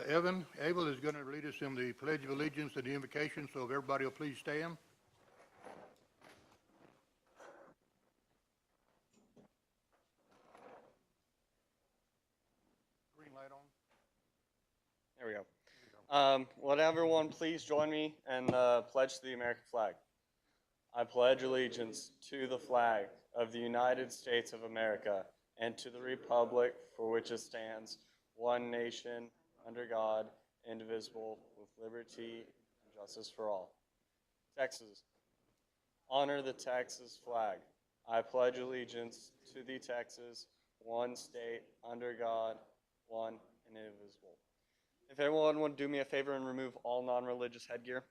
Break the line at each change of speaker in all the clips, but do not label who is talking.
Evan Abel is going to lead us in the Pledge of Allegiance and the invocation, so if everybody will please stand. Green light on.
There we go. Would everyone please join me and pledge to the American flag? I pledge allegiance to the flag of the United States of America and to the republic for which it stands, one nation, under God, indivisible, with liberty and justice for all. Texas. Honor the Texas flag. I pledge allegiance to the Texas, one state, under God, one and indivisible. If everyone would do me a favor and remove all non-religious headgear.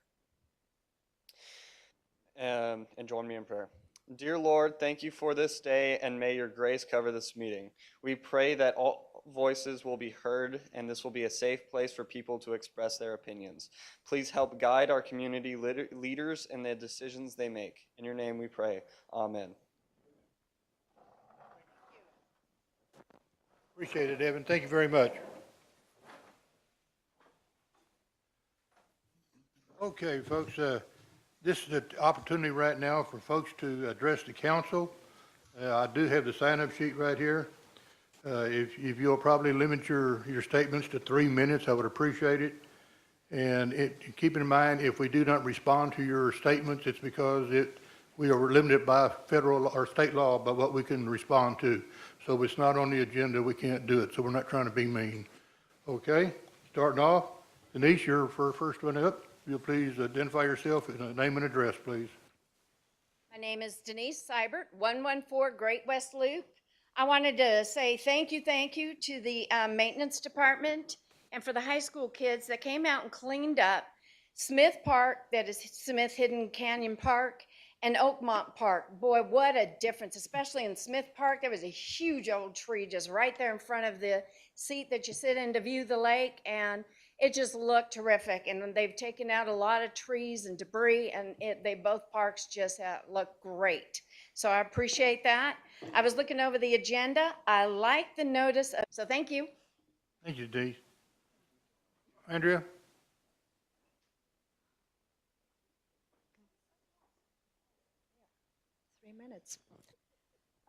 And join me in prayer. Dear Lord, thank you for this day, and may your grace cover this meeting. We pray that all voices will be heard, and this will be a safe place for people to express their opinions. Please help guide our community leaders in the decisions they make. In your name we pray. Amen.
Appreciate it, Evan. Thank you very much. Okay, folks, this is the opportunity right now for folks to address the council. I do have the sign-up sheet right here. If you'll probably limit your statements to 3 minutes, I would appreciate it. And keep in mind, if we do not respond to your statements, it's because we are limited by federal or state law by what we can respond to. So if it's not on the agenda, we can't do it. So we're not trying to be mean. Okay, starting off, Denise, you're first one up. You'll please identify yourself and a name and address, please.
My name is Denise Seibert, 114 Great West Loop. I wanted to say thank you to the maintenance department and for the high school kids that came out and cleaned up Smith Park, that is Smith Hidden Canyon Park, and Oakmont Park. Boy, what a difference, especially in Smith Park. There was a huge old tree just right there in front of the seat that you sit in to view the lake, and it just looked terrific. And they've taken out a lot of trees and debris, and both parks just look great. So I appreciate that. I was looking over the agenda. I like the notice, so thank you.
Thank you, Dee. Andrea?
Minutes.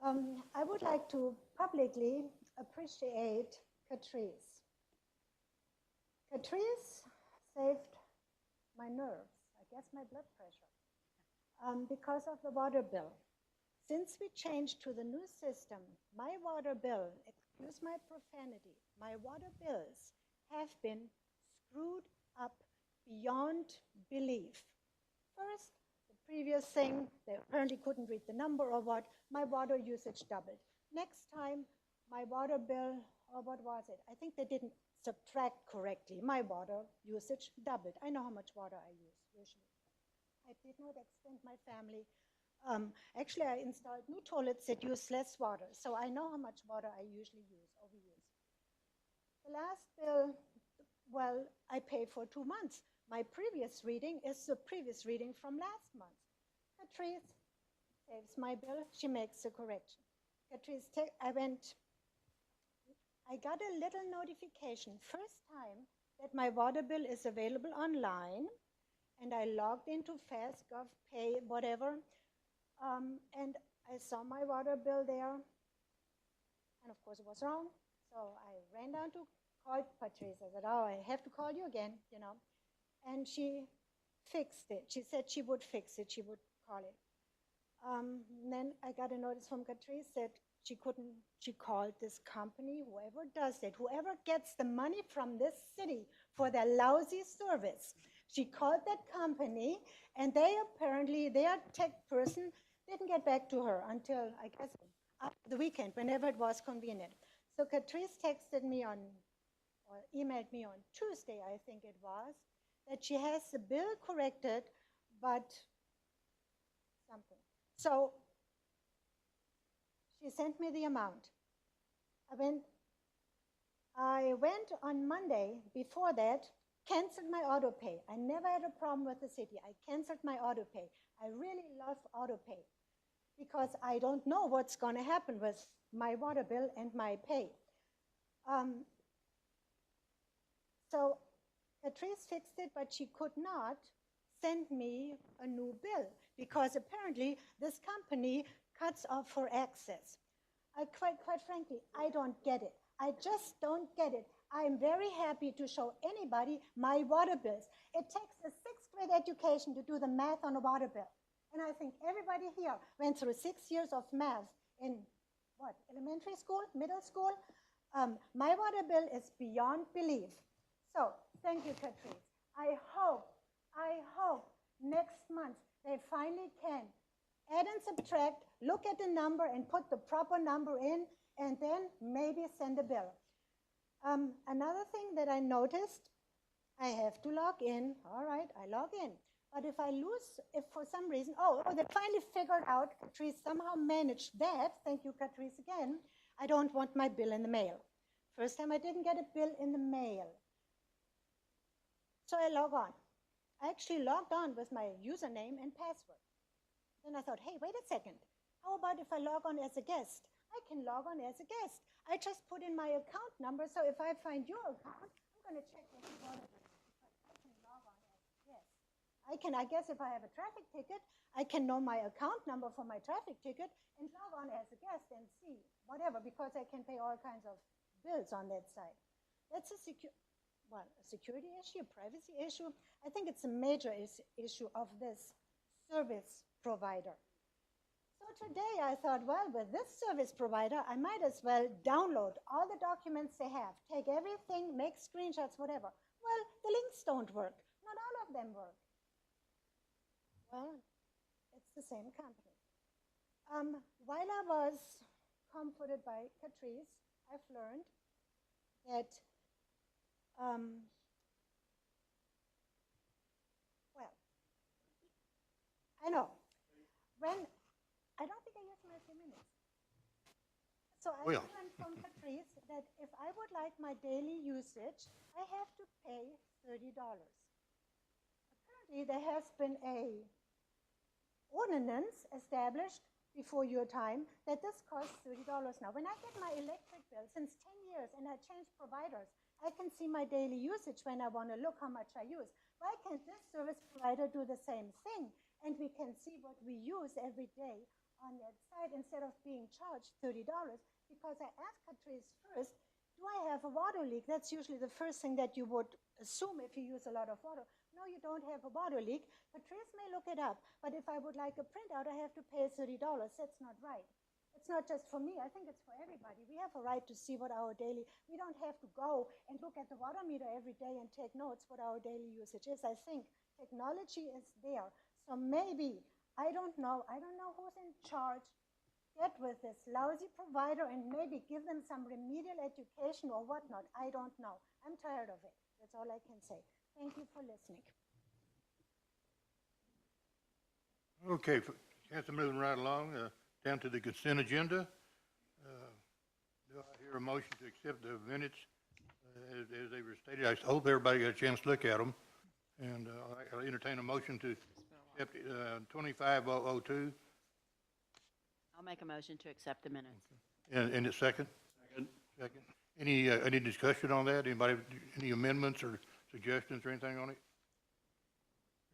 I would like to publicly appreciate Catrice. Catrice saved my nerves, I guess my blood pressure, because of the water bill. Since we changed to the new system, my water bill, excuse my profanity, my water bills have been screwed up beyond belief. First, previous thing, they apparently couldn't read the number or what, my water usage doubled. Next time, my water bill, or what was it? I think they didn't subtract correctly. My water usage doubled. I know how much water I use usually. I did not extend my family. Actually, I installed new toilets that use less water, so I know how much water I usually use, overuse. The last bill, well, I paid for 2 months. My previous reading is the previous reading from last month. Catrice saves my bill. She makes the correction. Catrice, I got a little notification, first time, that my water bill is available online, and I logged into FastGov Pay, whatever, and I saw my water bill there, and of course it was wrong, so I ran down to call Patrice. I said, oh, I have to call you again, you know. And she fixed it. She said she would fix it. She would call it. Then I got a notice from Catrice that she called this company, whoever does it, whoever gets the money from this city for their lousy service. She called that company, and their tech person didn't get back to her until, I guess, after the weekend, whenever it was convenient. So Catrice texted me or emailed me on Tuesday, I think it was, that she has the bill corrected, but something. So she sent me the amount. I went on Monday, before that, canceled my auto pay. I never had a problem with the city. I canceled my auto pay. I really love auto pay because I don't know what's going to happen with my water bill and my pay. So Catrice fixed it, but she could not send me a new bill because apparently this company cuts off her access. Quite frankly, I don't get it. I just don't get it. I'm very happy to show anybody my water bills. It takes a sixth grade education to do the math on a water bill. And I think everybody here went through 6 years of math in what, elementary school, middle school? My water bill is beyond belief. So thank you, Catrice. I hope next month they finally can add and subtract, look at the number and put the proper number in, and then maybe send a bill. Another thing that I noticed, I have to log in. All right, I log in. But if I lose, if for some reason, they finally figured out, Catrice somehow managed that. Thank you, Catrice, again. I don't want my bill in the mail. First time I didn't get a bill in the mail. So I log on. I actually logged on with my username and password. Then I thought, hey, wait a second. How about if I log on as a guest? I can log on as a guest. I just put in my account number, so if I find your account, I'm going to check what you want to do. I can log on as a guest. I guess if I have a traffic ticket, I can know my account number for my traffic ticket and log on as a guest and see whatever, because I can pay all kinds of bills on that site. That's a security issue, a privacy issue. I think it's a major issue of this service provider. So today I thought, well, with this service provider, I might as well download all the documents they have, take everything, make screenshots, whatever. Well, the links don't work. Not all of them work. Well, it's the same company. While I was comforted by Catrice, I've learned that, I know. I don't think I used my 3 minutes. So I learned from Catrice that if I would like my daily usage, I have to pay $30. Apparently, there has been a ordinance established before your time that this costs $30 now. When I get my electric bill since 10 years and I change providers, I can see my daily usage when I want to look how much I use. Why can't this service provider do the same thing? And we can see what we use every day on that site instead of being charged $30. Because I asked Catrice first, do I have a water leak? That's usually the first thing that you would assume if you use a lot of water. No, you don't have a water leak. Catrice may look it up, but if I would like a printout, I have to pay $30. That's not right. It's not just for me. I think it's for everybody. We have a right to see what our daily, we don't have to go and look at the water meter every day and take notes what our daily usage is. I think technology is there. So maybe, I don't know who's in charge. Get with this lousy provider and maybe give them some remedial education or whatnot. I don't know. I'm tired of it. That's all I can say. Thank you for listening.
Okay, chance of moving right along, down to the consent agenda. Do I hear a motion to accept the minutes as they were stated? I hope everybody got a chance to look at them. And I'll entertain a motion to accept 25002.
I'll make a motion to accept the minutes.
And it's second? Second. Any discussion on that? Anybody, any amendments or suggestions or anything on it?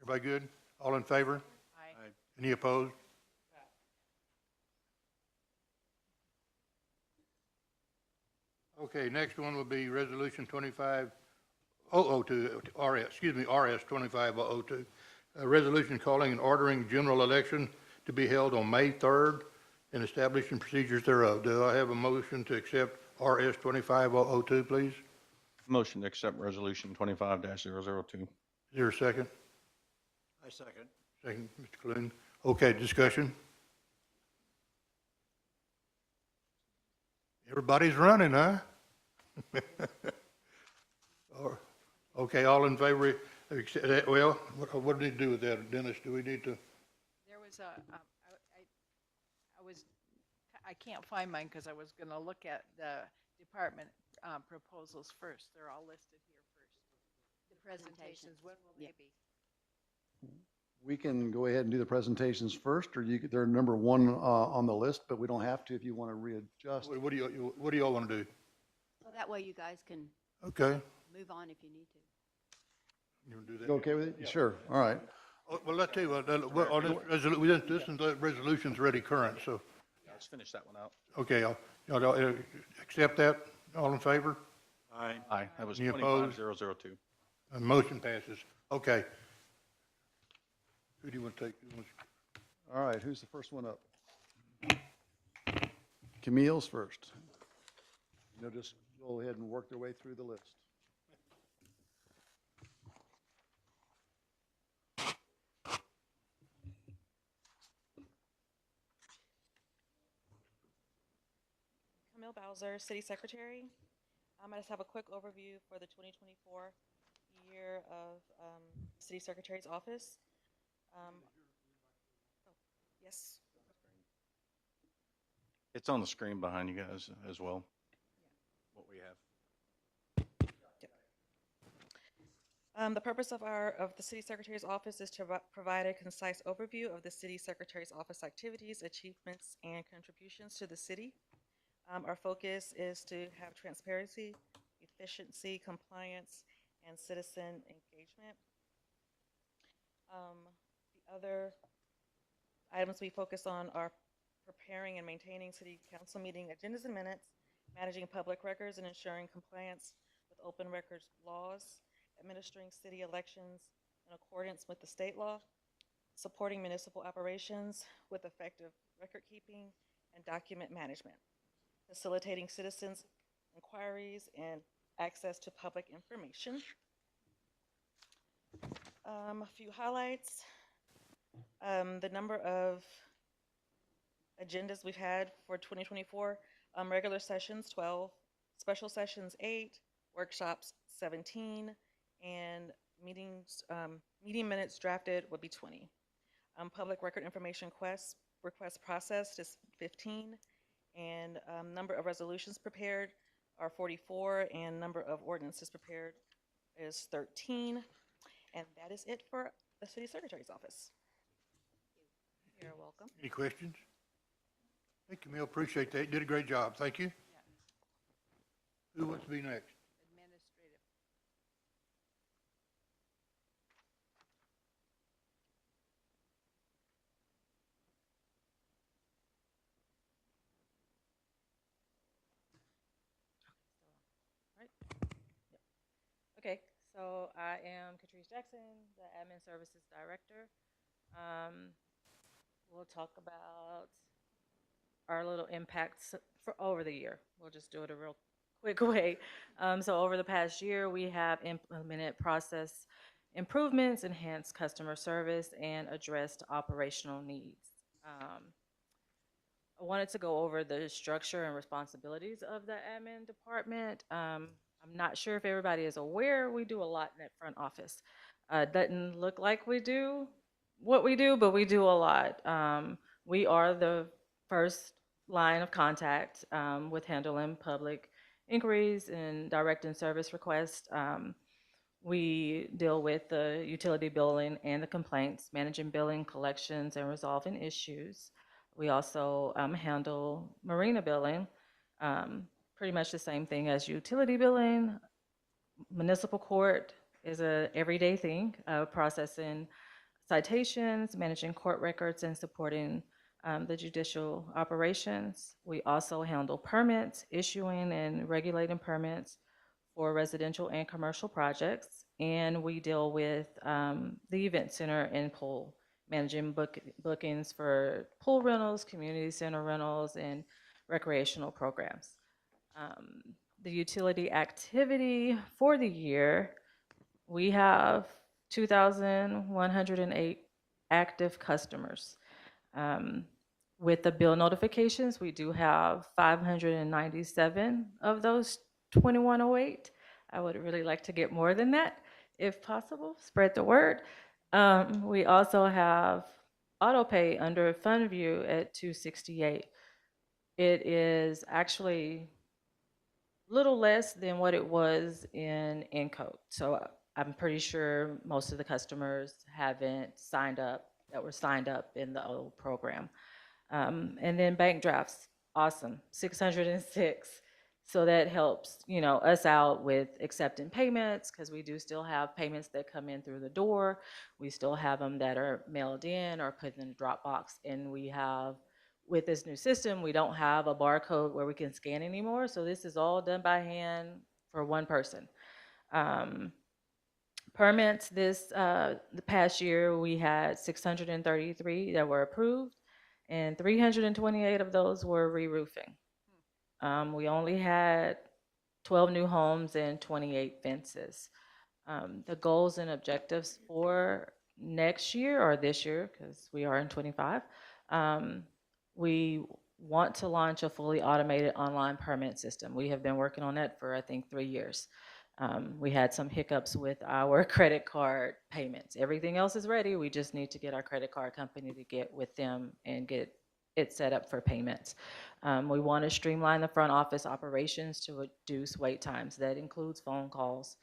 Everybody good? All in favor?
Aye.
Any opposed? Okay, next one will be Resolution 25002, RS 25002. A resolution calling and ordering general election to be held on May 3rd and establishing procedures thereof. Do I have a motion to accept RS 25002, please?
Motion to accept resolution 25-002.
Is there a second?
I second.
Second, Mr. Clune. Okay, discussion. Everybody's running, huh? Okay, all in favor, well, what do we do with that, Dennis? Do we need to?
There was I can't find mine because I was going to look at the department proposals first. They're all listed here first. The presentations, when will they be?
We can go ahead and do the presentations first, or they're number one on the list, but we don't have to if you want to readjust.
What do you all want to do?
So that way you guys can
Okay,
move on if you need to.
You wanna do that?
You okay with it? Sure, all right.
Oh, well, let's tell you what, on this resolution's already current, so,
Let's finish that one out.
okay, y'all accept that? All in favor?
Aye. That was
Any opposed?
25002.
Motion passes. Okay. Who do you want to take?
All right, who's the first one up? Camille's first. Just go ahead and work their way through the list.
Camille Bowser, City Secretary. I just have a quick overview for the 2024 year of City Secretary's office. Oh, yes.
It's on the screen behind you guys as well, what we have.
The purpose of the City Secretary's office is to provide a concise overview of the City Secretary's office activities, achievements, and contributions to the city. Our focus is to have transparency, efficiency, compliance, and citizen engagement. The other items we focus on are preparing and maintaining city council meeting agendas and minutes, managing public records and ensuring compliance with open records laws, administering city elections in accordance with the state law, supporting municipal operations with effective record keeping and document management, facilitating citizens' inquiries and access to public information. A few highlights. The number of agendas we've had for 2024, regular sessions 12, special sessions 8, workshops 17, and meetings, meeting minutes drafted would be 20. Public record information request processed is 15, and number of resolutions prepared are 44, and number of ordinances prepared is 13. And that is it for the City Secretary's office. You're welcome.
Any questions? Thank you, Camille. Appreciate that. You did a great job. Thank you. Who wants to be next?
Administrative.
Okay, so I am Catrice Jackson, the Admin Services Director. We'll talk about our little impacts for over the year. We'll just do it a real quick way. So over the past year, we have implemented process improvements, enhanced customer service, and addressed operational needs. I wanted to go over the structure and responsibilities of the admin department. I'm not sure if everybody is aware, we do a lot in that front office. Doesn't look like we do what we do, but we do a lot. We are the first line of contact with handling public inquiries and directing service requests. We deal with the utility billing and the complaints, managing billing, collections, and resolving issues. We also handle marina billing, pretty much the same thing as utility billing. Municipal court is a everyday thing, processing citations, managing court records, and supporting the judicial operations. We also handle permits, issuing and regulating permits for residential and commercial projects. And we deal with the event center and pool, managing bookings for pool rentals, community center rentals, and recreational programs. The utility activity for the year, we have 2,108 active customers. With the bill notifications, we do have 597 of those 2,108. I would really like to get more than that, if possible, spread the word. We also have auto pay under FundView at 268. It is actually little less than what it was in Encode. So I'm pretty sure most of the customers haven't signed up, that were signed up in the old program. And then bank drafts, awesome, 606. So that helps, you know, us out with accepting payments because we do still have payments that come in through the door. We still have them that are mailed in or put in the Dropbox. And we have, with this new system, we don't have a barcode where we can scan anymore. So this is all done by hand for one person. Permits the past year, we had 633 that were approved, and 328 of those were re-roofing. We only had 12 new homes and 28 fences. The goals and objectives for next year or this year, because we are in 25, we want to launch a fully automated online permit system. We have been working on that for, I think, 3 years. We had some hiccups with our credit card payments. Everything else is ready. We just need to get our credit card company to get with them and get it set up for payments. We want to streamline the front office operations to reduce wait times. That includes phone calls.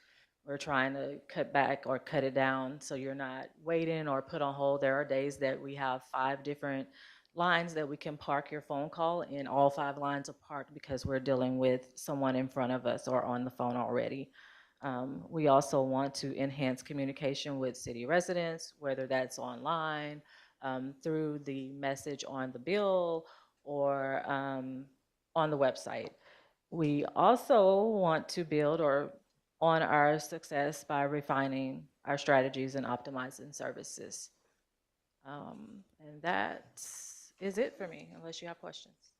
We're trying to cut back or cut it down so you're not waiting or put on hold. There are days that we have 5 different lines that we can park your phone call, and all 5 lines are parked because we're dealing with someone in front of us or on the phone already. We also want to enhance communication with city residents, whether that's online, through the message on the bill, or on the website. We also want to build on our success by refining our strategies and optimizing services. And that is it for me, unless you have questions.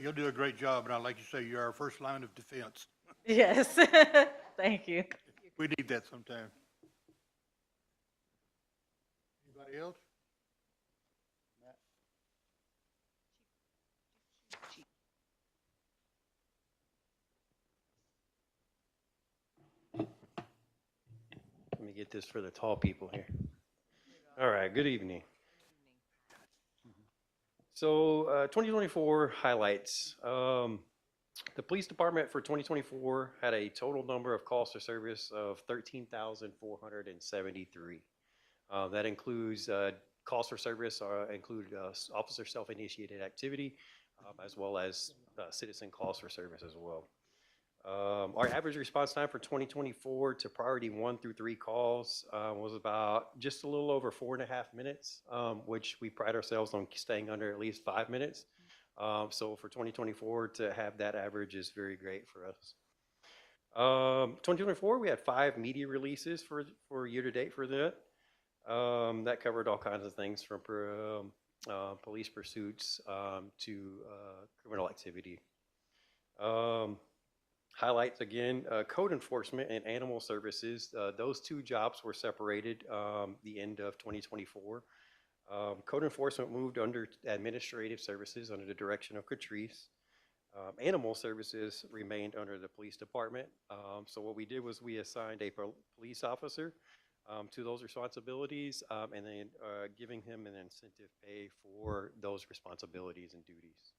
You'll do a great job, and I'd like to say you're our first line of defense.
Yes, thank you.
We need that sometime. Anybody else?
Let me get this for the tall people here. All right, good evening. So 2024 highlights. The police department for 2024 had a total number of calls for service of 13,473. That includes calls for service include officer self-initiated activity, as well as citizen calls for service as well. Our average response time for 2024 to priority 1 through 3 calls was about just a little over 4.5 minutes, which we pride ourselves on staying under at least 5 minutes. So for 2024 to have that average is very great for us. 2024, we had 5 media releases for year to date for that. That covered all kinds of things from police pursuits to criminal activity. Highlights again, code enforcement and animal services. Those 2 jobs were separated the end of 2024. Code enforcement moved under administrative services under the direction of Catrice. Animal services remained under the police department. So what we did was we assigned a police officer to those responsibilities, and then giving him an incentive pay for those responsibilities and duties.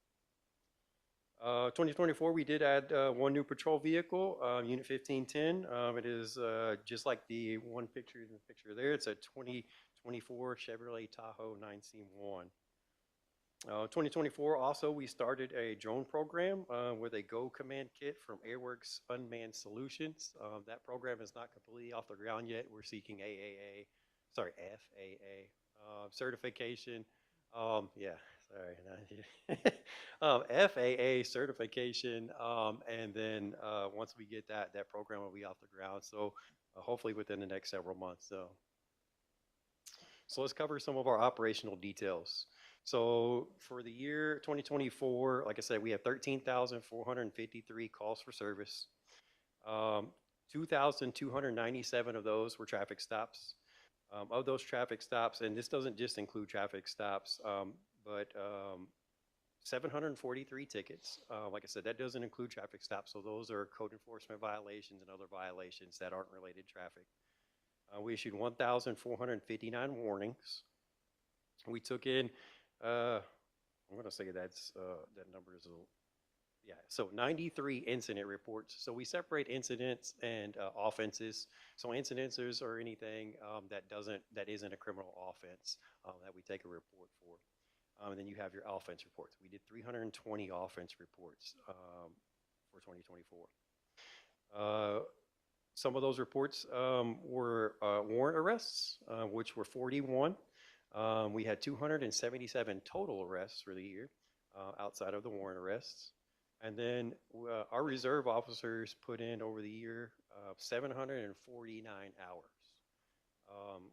2024, we did add 1 new patrol vehicle, Unit 1510. It is just like the one picture in the picture there. It's a 2024 Chevrolet Tahoe 9C1. 2024, also, we started a drone program with a Go Command kit from Airworks Unmanned Solutions. That program is not completely off the ground yet. We're seeking FAA certification. FAA certification, and then once we get that program will be off the ground. So hopefully within the next several months. So let's cover some of our operational details. So for the year 2024, like I said, we have 13,453 calls for service. 2,297 of those were traffic stops. Of those traffic stops, and this doesn't just include traffic stops, but 743 tickets. Like I said, that doesn't include traffic stops, so those are code enforcement violations and other violations that aren't related to traffic. We issued 1,459 warnings. We took in, I'm going to say that's, that number is, so 93 incident reports. So we separate incidents and offenses. So incidences are anything that isn't a criminal offense that we take a report for. And then you have your offense reports. We did 320 offense reports. for 2024. Some of those reports were warrant arrests, which were 41. We had 277 total arrests for the year outside of the warrant arrests. And then our reserve officers put in over the year 749 hours,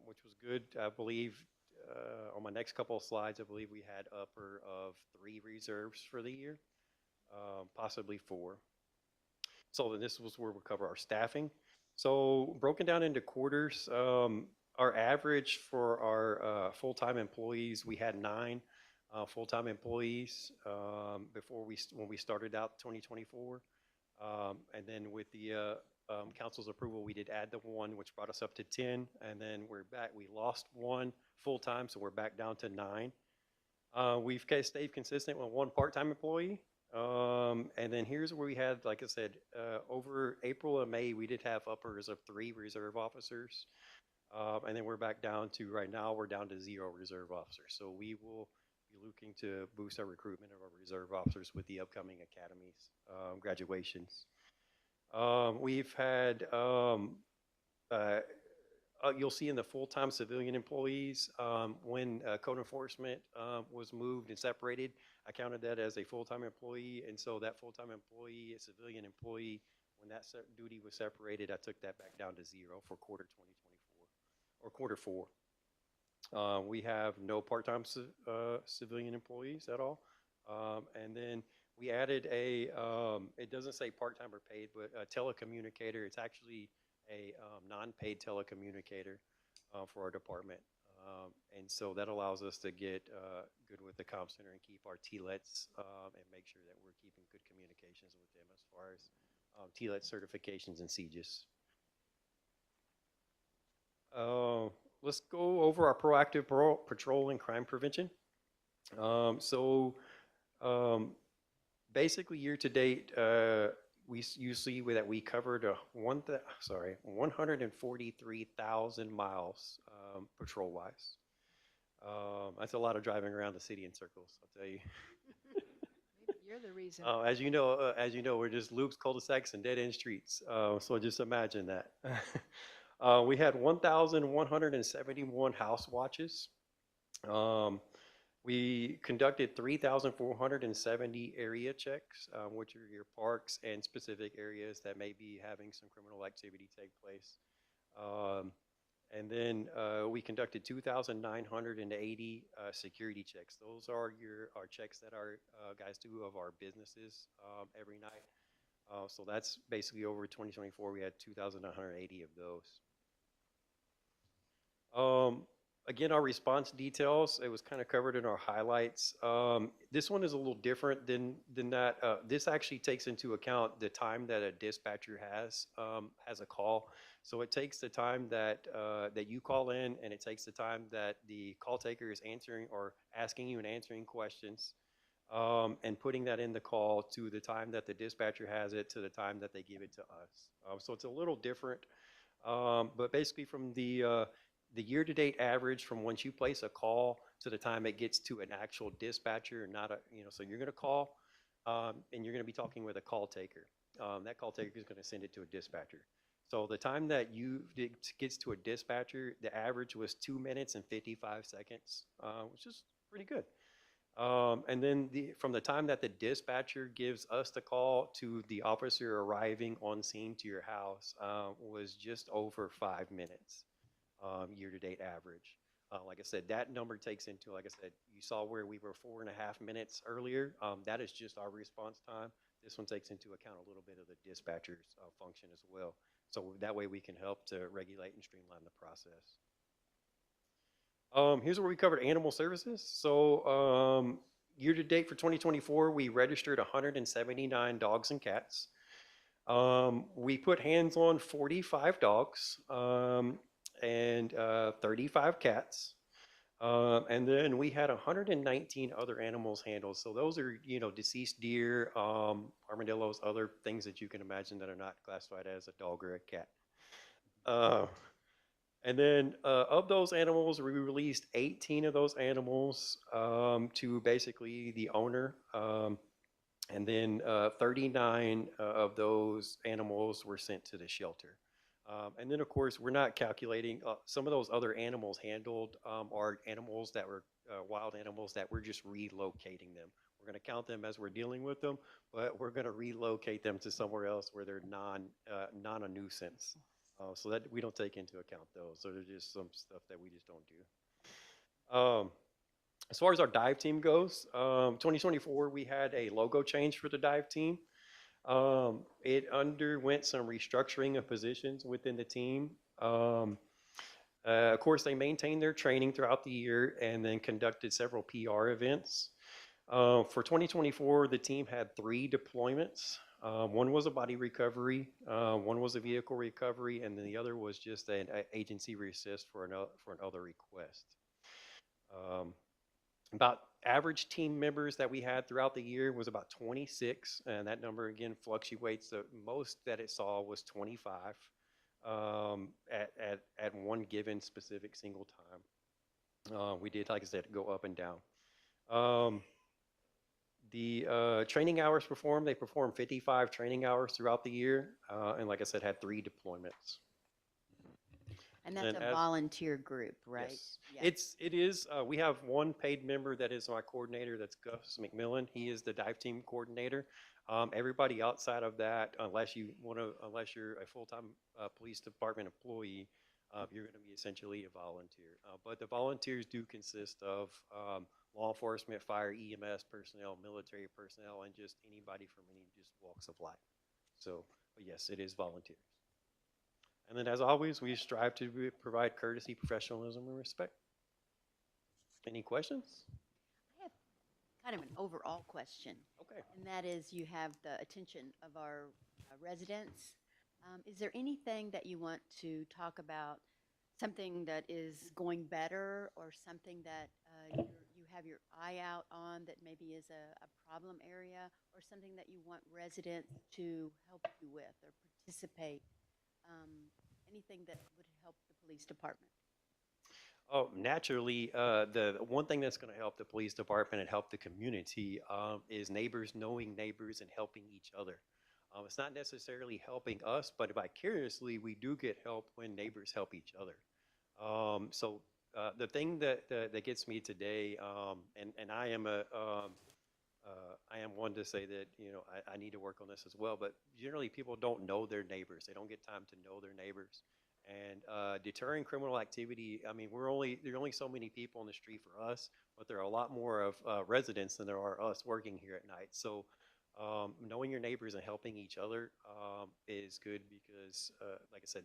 which was good. I believe on my next couple of slides, I believe we had upper of 3 reserves for the year, possibly 4. So then this was where we cover our staffing. So broken down into quarters, our average for our full-time employees, we had 9 full-time employees when we started out 2024. And then with the council's approval, we did add the 1, which brought us up to 10. And then we're back. We lost 1 full-time, so we're back down to 9. We've stayed consistent with 1 part-time employee. And then here's where we had, like I said, over April and May, we did have uppers of 3 reserve officers. And then we're back down to, right now, we're down to 0 reserve officers. So we will be looking to boost our recruitment of our reserve officers with the upcoming academies, graduations. We've had, you'll see in the full-time civilian employees, when code enforcement was moved and separated, I counted that as a full-time employee. And so that full-time employee, a civilian employee, when that duty was separated, I took that back down to 0 for quarter 2024 or quarter 4. We have no part-time civilian employees at all. And then we added it doesn't say part-time or paid, but a telecommunicator. It's actually a non-paid telecommunicator for our department. And so that allows us to get good with the comm center and keep our TLETs and make sure that we're keeping good communications with them as far as TLET certifications and CJIS. Let's go over our proactive patrol and crime prevention. Basically year to date, you see that we covered 143,000 miles patrol-wise. That's a lot of driving around the city in circles, I'll tell you.
Maybe you're the reason.
As you know, we're just loops, cul-de-sacs, and dead-end streets. So just imagine that. We had 1,171 house watches. We conducted 3,470 area checks, which are your parks and specific areas that may be having some criminal activity take place. And then we conducted 2,980 security checks. Those are our checks that our guys do of our businesses every night. So that's basically over 2024, we had 2,980 of those. Again, our response details, it was kind of covered in our highlights. This one is a little different than that. This actually takes into account the time that a dispatcher has a call. So it takes the time that you call in, and it takes the time that the call taker is answering or asking you and answering questions, and putting that in the call to the time that the dispatcher has it to the time that they give it to us. So it's a little different, but basically from the year-to-date average from once you place a call to the time it gets to an actual dispatcher, not so you're going to call, and you're going to be talking with a call taker. That call taker is going to send it to a dispatcher. So the time that it gets to a dispatcher, the average was 2 minutes and 55 seconds, which is pretty good. And then from the time that the dispatcher gives us the call to the officer arriving on scene to your house was just over 5 minutes. Year-to-date average. Like I said, that number takes into, like I said, you saw where we were 4.5 minutes earlier. That is just our response time. This one takes into account a little bit of the dispatcher's function as well. So that way we can help to regulate and streamline the process. Here's where we covered animal services. So year-to-date for 2024, we registered 179 dogs and cats. We put hands on 45 dogs. And 35 cats. And then we had 119 other animals handled. So those are, deceased deer, armadillos, other things that you can imagine that are not classified as a dog or a cat. And then of those animals, we released 18 of those animals to basically the owner. And then 39 of those animals were sent to the shelter. And then, of course, we're not calculating, some of those other animals handled are animals that were wild animals that we're just relocating them. We're going to count them as we're dealing with them, but we're going to relocate them to somewhere else where they're non a nuisance. So that we don't take into account those. So there's just some stuff that we just don't do. As far as our dive team goes, 2024, we had a logo change for the dive team. It underwent some restructuring of positions within the team. Of course, they maintained their training throughout the year and then conducted several PR events. For 2024, the team had 3 deployments. One was a body recovery, one was a vehicle recovery, and then the other was just an agency assist for another request. About average team members that we had throughout the year was about 26, and that number again fluctuates. The most that it saw was 25 at one given specific single time. We did, like I said, go up and down. The training hours performed, they performed 55 training hours throughout the year, and like I said, had 3 deployments.
And that's
And
a
as-
volunteer group, right?
Yes.
Yeah.
It is, we have one paid member that is my coordinator, that's Gus McMillan. He is the dive team coordinator. Everybody outside of that, unless you're a full-time police department employee, you're going to be essentially a volunteer. But the volunteers do consist of law enforcement, fire, EMS personnel, military personnel, and just anybody from any just walks of life. So, but yes, it is volunteers. And then, as always, we strive to provide courtesy, professionalism, and respect. Any questions?
I have kind of an overall question,
Okay.
and that is you have the attention of our residents. Is there anything that you want to talk about, something that is going better or something that you have your eye out on that maybe is a problem area, or something that you want residents to help you with or participate? Anything that would help the police department?
Oh, naturally, the one thing that's going to help the police department and help the community is neighbors knowing neighbors and helping each other. It's not necessarily helping us, but vicariously, we do get help when neighbors help each other. So the thing that gets me today, and I am I am one to say that, you know, I need to work on this as well, but generally people don't know their neighbors. They don't get time to know their neighbors. And deterring criminal activity, I mean, there are only so many people on the street for us, but there are a lot more of residents than there are us working here at night. So knowing your neighbors and helping each other is good because, like I said,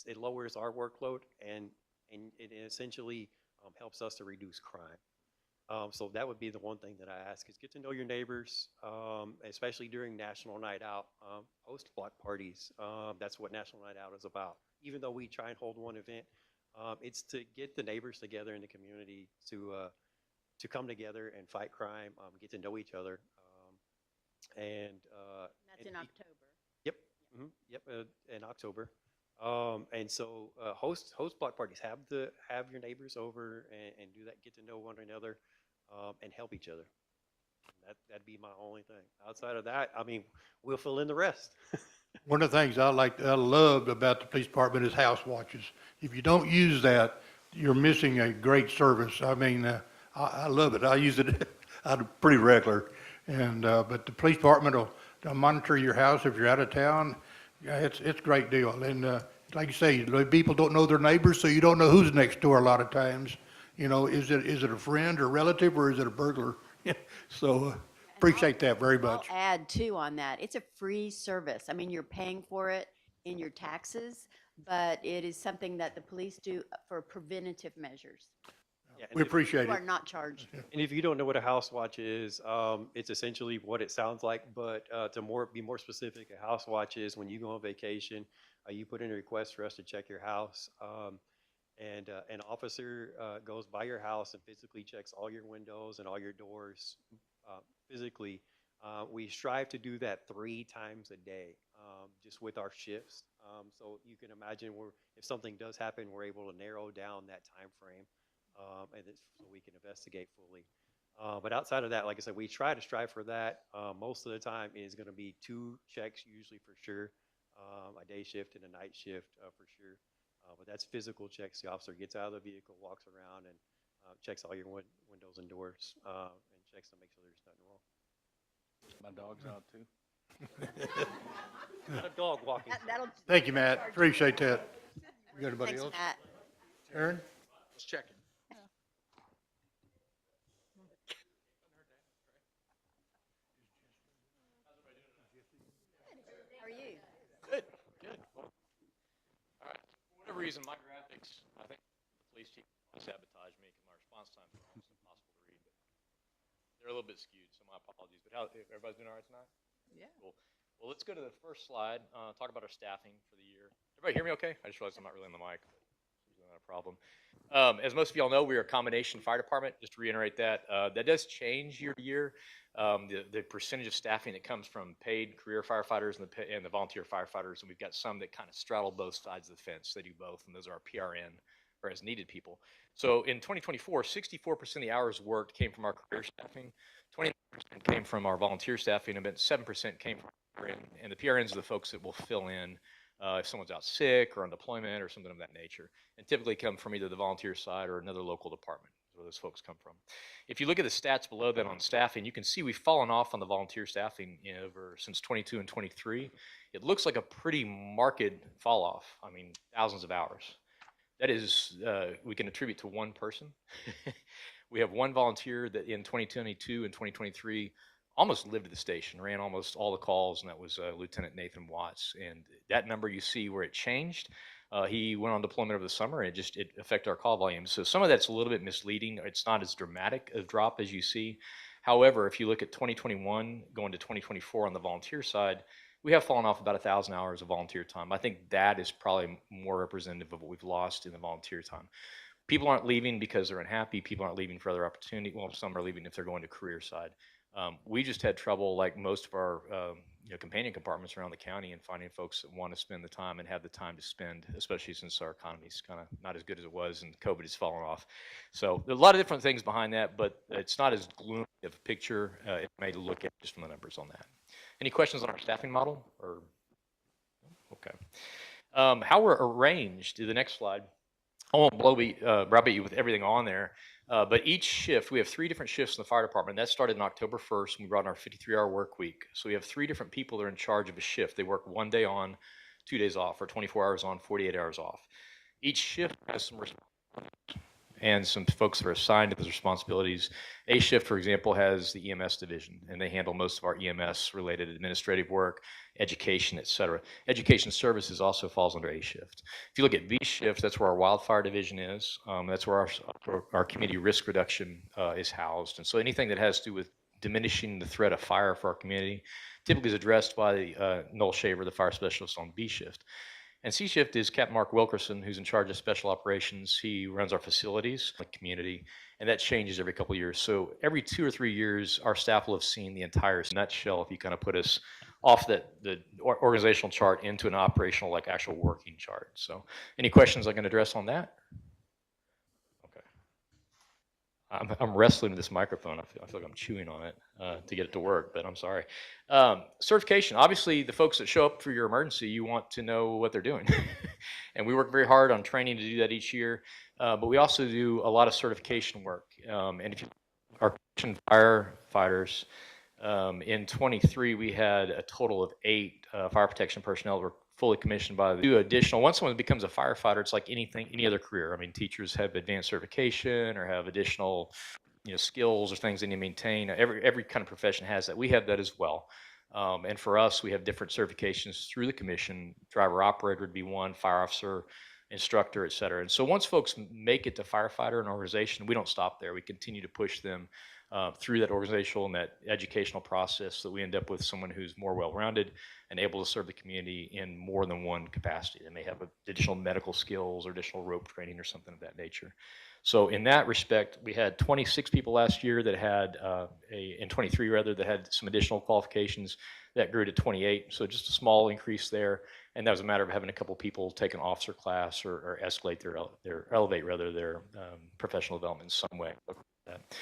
it lowers our workload and it essentially helps us to reduce crime. So that would be the one thing that I ask is get to know your neighbors, especially during National Night Out. Host block parties. That's what National Night Out is about. Even though we try and hold one event, it's to get the neighbors together in the community to come together and fight crime, get to know each other.
That's in October.
Yep. Mm-hmm, yep. In October. And so host block parties. Have your neighbors over and do that. Get to know one another and help each other. That'd be my only thing. Outside of that, I mean, we'll fill in the rest.
One of the things I love about the police department is house watches. If you don't use that, you're missing a great service. I mean, I love it. I use it pretty regular. And, but the police department will monitor your house if you're out of town. Yeah, it's a great deal. And, like you say, people don't know their neighbors, so you don't know who's next door a lot of times. You know, is it a friend or relative or is it a burglar? So appreciate that very much.
I'll add too on that. It's a free service. I mean, you're paying for it in your taxes, but it is something that the police do for preventative measures.
Yeah,
We appreciate
You are
it.
not charged.
And if you don't know what a house watch is, it's essentially what it sounds like. But to be more specific, a house watch is when you go on vacation, you put in a request for us to check your house, and an officer goes by your house and physically checks all your windows and all your doors physically. We strive to do that 3 times a day, just with our shifts. So you can imagine if something does happen, we're able to narrow down that time frame. So we can investigate fully. But outside of that, like I said, we try to strive for that. Most of the time is going to be 2 checks usually for sure, a day shift and a night shift for sure. But that's physical checks. The officer gets out of the vehicle, walks around, and checks all your windows and doors, and checks to make sure there's nothing wrong.
My dog's out too.
Not a dog walking.
That'll.
Thank you, Matt. Appreciate that. You got anybody
Thanks,
else?
Matt.
Aaron?
Just checking.
How are you?
Good, good. Well, all right. For whatever reason, my graphics, I think the police chief sabotaged me because my response times are almost impossible to read. But they're a little bit skewed, so my apologies. But how, everybody's doing all right tonight?
Yeah.
Cool. Well, let's go to the first slide. Talk about our staffing for the year. Everybody hear me okay? I just realized I'm not really on the mic. But it's usually not a problem. As most of y'all know, we are a combination fire department. Just to reiterate that, that does change year to year. The percentage of staffing that comes from paid career firefighters and the volunteer firefighters, and we've got some that kind of straddle both sides of the fence. They do both, and those are our PRN or as needed people. So in 2024, 64% of the hours worked came from our career staffing, 20% came from our volunteer staffing, and about 7% came from PRN. And the PRNs are the folks that will fill in if someone's out sick or on deployment or something of that nature, and typically come from either the volunteer side or another local department. Where those folks come from. If you look at the stats below that on staffing, you can see we've fallen off on the volunteer staffing over since 22 and 23. It looks like a pretty marked fall off. I mean, thousands of hours. That is, we can attribute to one person. We have one volunteer that in 2022 and 2023 almost lived at the station, ran almost all the calls, and that was Lieutenant Nathan Watts. And that number you see where it changed. He went on deployment over the summer, and it affected our call volume. So some of that's a little bit misleading. It's not as dramatic a drop as you see. However, if you look at 2021 going to 2024 on the volunteer side, we have fallen off about 1,000 hours of volunteer time. I think that is probably more representative of what we've lost in the volunteer time. People aren't leaving because they're unhappy. People aren't leaving for other opportunity. Well, some are leaving if they're going to career side. We just had trouble, like most of our companion compartments around the county, and finding folks that want to spend the time and have the time to spend, especially since our economy is kind of not as good as it was and COVID has fallen off. So there are a lot of different things behind that, but it's not as gloomy of a picture it may look at just from the numbers on that. Any questions on our staffing model? Or okay, how we're arranged? The next slide. I won't browbeat you with everything on there. But each shift, we have 3 different shifts in the fire department. That started on October 1st. We brought in our 53-hour work week. So we have 3 different people that are in charge of a shift. They work 1 day on, 2 days off, or 24 hours on, 48 hours off. Each shift has some responsibilities and some folks that are assigned to those responsibilities. A shift, for example, has the EMS division, and they handle most of our EMS-related administrative work, education, et cetera. Education services also falls under A shift. If you look at B shift, that's where our wildfire division is. That's where our community risk reduction is housed. And so anything that has to do with diminishing the threat of fire for our community typically is addressed by Noel Shaver, the fire specialist on B shift. And C shift is Captain Mark Wilkerson, who's in charge of special operations. He runs our facilities, the community, and that changes every couple of years. So every 2 or 3 years, our staff will have seen the entire nutshell if you kind of put us off the organizational chart into an operational, like actual working chart. So any questions I can address on that? Okay. I'm wrestling with this microphone. I feel like I'm chewing on it to get it to work, but I'm sorry. Certification. Obviously, the folks that show up for your emergency, you want to know what they're doing. And we work very hard on training to do that each year. But we also do a lot of certification work. And if you our firefighters, in 23, we had a total of 8 fire protection personnel that were fully commissioned by the additional. Once someone becomes a firefighter, it's like any other career. I mean, teachers have advanced certification or have additional, skills or things they need to maintain. Every kind of profession has that. We have that as well. And for us, we have different certifications through the commission. Driver operator would be one, fire officer, instructor, et cetera. And so once folks make it to firefighter and organization, we don't stop there. We continue to push them through that organizational and that educational process so that we end up with someone who's more well-rounded and able to serve the community in more than one capacity. They may have additional medical skills or additional rope training or something of that nature. So in that respect, we had 26 people last year that had, in 23 rather, that had some additional qualifications. That grew to 28, so just a small increase there. And that was a matter of having a couple people take an officer class or elevate their professional development in some way. that.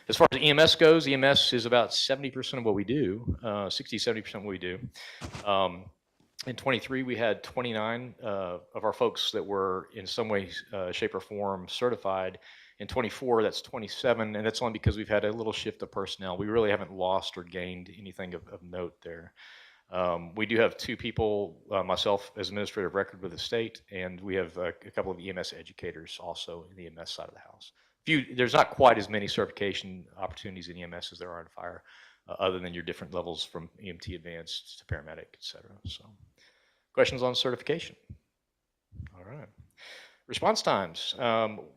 As far as EMS goes, EMS is about 70% of what we do, 60, 70% of what we do. In 23, we had 29 of our folks that were in some way, shape, or form certified. In 24, that's 27, and that's only because we've had a little shift of personnel. We really haven't lost or gained anything of note there. We do have 2 people, myself as administrative record with the state, and we have a couple of EMS educators also in the EMS side of the house. There's not quite as many certification opportunities in EMS as there are in fire, other than your different levels from EMT advanced to paramedic, et cetera. So, questions on certification? All right. Response times.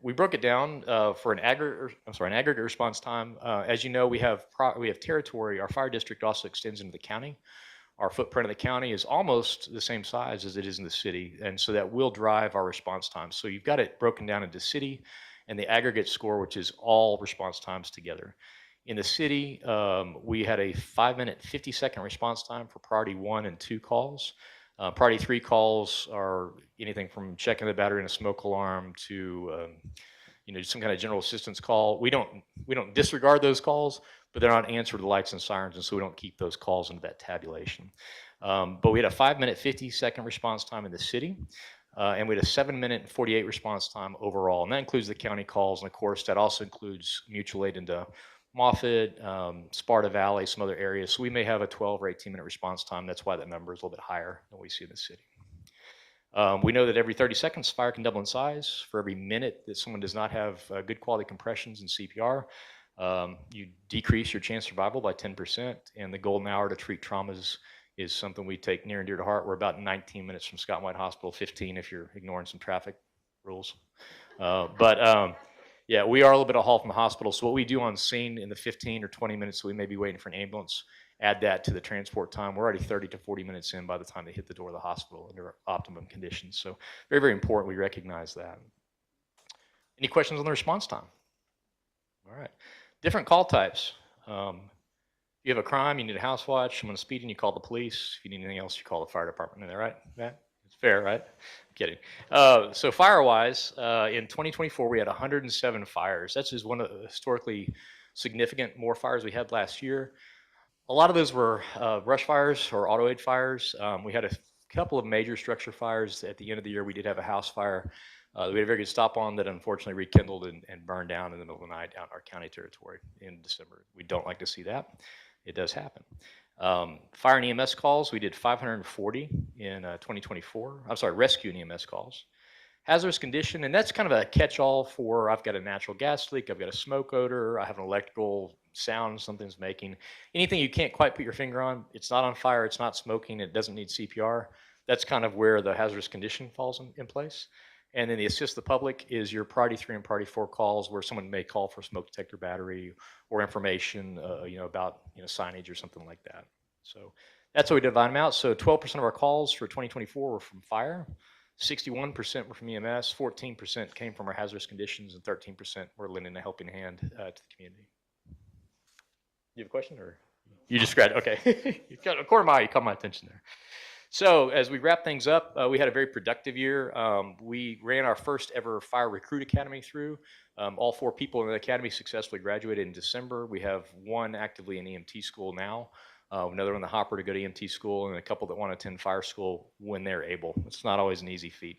We broke it down for an aggregate response time. As you know, we have territory. Our fire district also extends into the county. Our footprint of the county is almost the same size as it is in the city, and so that will drive our response time. So you've got it broken down into city and the aggregate score, which is all response times together. In the city, we had a 5-minute, 50-second response time for priority 1 and 2 calls. Priority 3 calls are anything from checking the battery in a smoke alarm to some kind of general assistance call. We don't disregard those calls, but they're not answered with lights and sirens, and so we don't keep those calls into that tabulation. But we had a 5-minute, 50-second response time in the city, and we had a 7-minute and 48 response time overall, and that includes the county calls, and of course that also includes mutual aid into Moffett, Sparta Valley, some other areas. So we may have a 12 or 18-minute response time. That's why that number is a little bit higher than we see in the city. We know that every 30 seconds, fire can double in size. For every minute that someone does not have good quality compressions and CPR, you decrease your chance of survival by 10%. And the golden hour to treat traumas is something we take near and dear to heart. We're about 19 minutes from Scott White Hospital, 15 if you're ignoring some traffic rules. Yeah, we are a little bit of haul from the hospital. So what we do on scene in the 15 or 20 minutes that we may be waiting for an ambulance, add that to the transport time. We're already 30 to 40 minutes in by the time they hit the door of the hospital under optimum conditions. So very, very important. We recognize that. Any questions on the response time? All right. Different call types. If you have a crime, you need a house watch. Someone's speeding, you call the police. If you need anything else, you call the fire department. Is that right, Matt? It's fair, right? I'm kidding. So fire-wise, in 2024, we had 107 fires. That's just one of the historically significant more fires we had last year. A lot of those were brush fires or auto aid fires. We had a couple of major structure fires. At the end of the year, we did have a house fire we had a very good stop on that unfortunately rekindled and burned down in the middle of the night out in our county territory in December. We don't like to see that. It does happen. Fire and EMS calls, we did 540 in 2024. I'm sorry, rescue and EMS calls. Hazardous condition, and that's kind of a catch-all for I've got a natural gas leak, I've got a smoke odor, I have an electrical sound something's making. Anything you can't quite put your finger on, it's not on fire, it's not smoking, it doesn't need CPR. That's kind of where the hazardous condition falls in place. And then the assist the public is your priority 3 and priority 4 calls where someone may call for smoke detector battery or information about signage or something like that. So that's how we divide them out. So 12% of our calls for 2024 were from fire, 61% were from EMS, 14% came from our hazardous conditions, and 13% were lending a helping hand to the community. You have a question, or you just grabbed? Okay, you got a quarter mile. You caught my attention there. So as we wrap things up, we had a very productive year. We ran our first ever Fire Recruit Academy through. All 4 people in the academy successfully graduated in December. We have 1 actively in EMT school now, another in the hopper to go to EMT school, and a couple that want to attend fire school when they're able. It's not always an easy feat.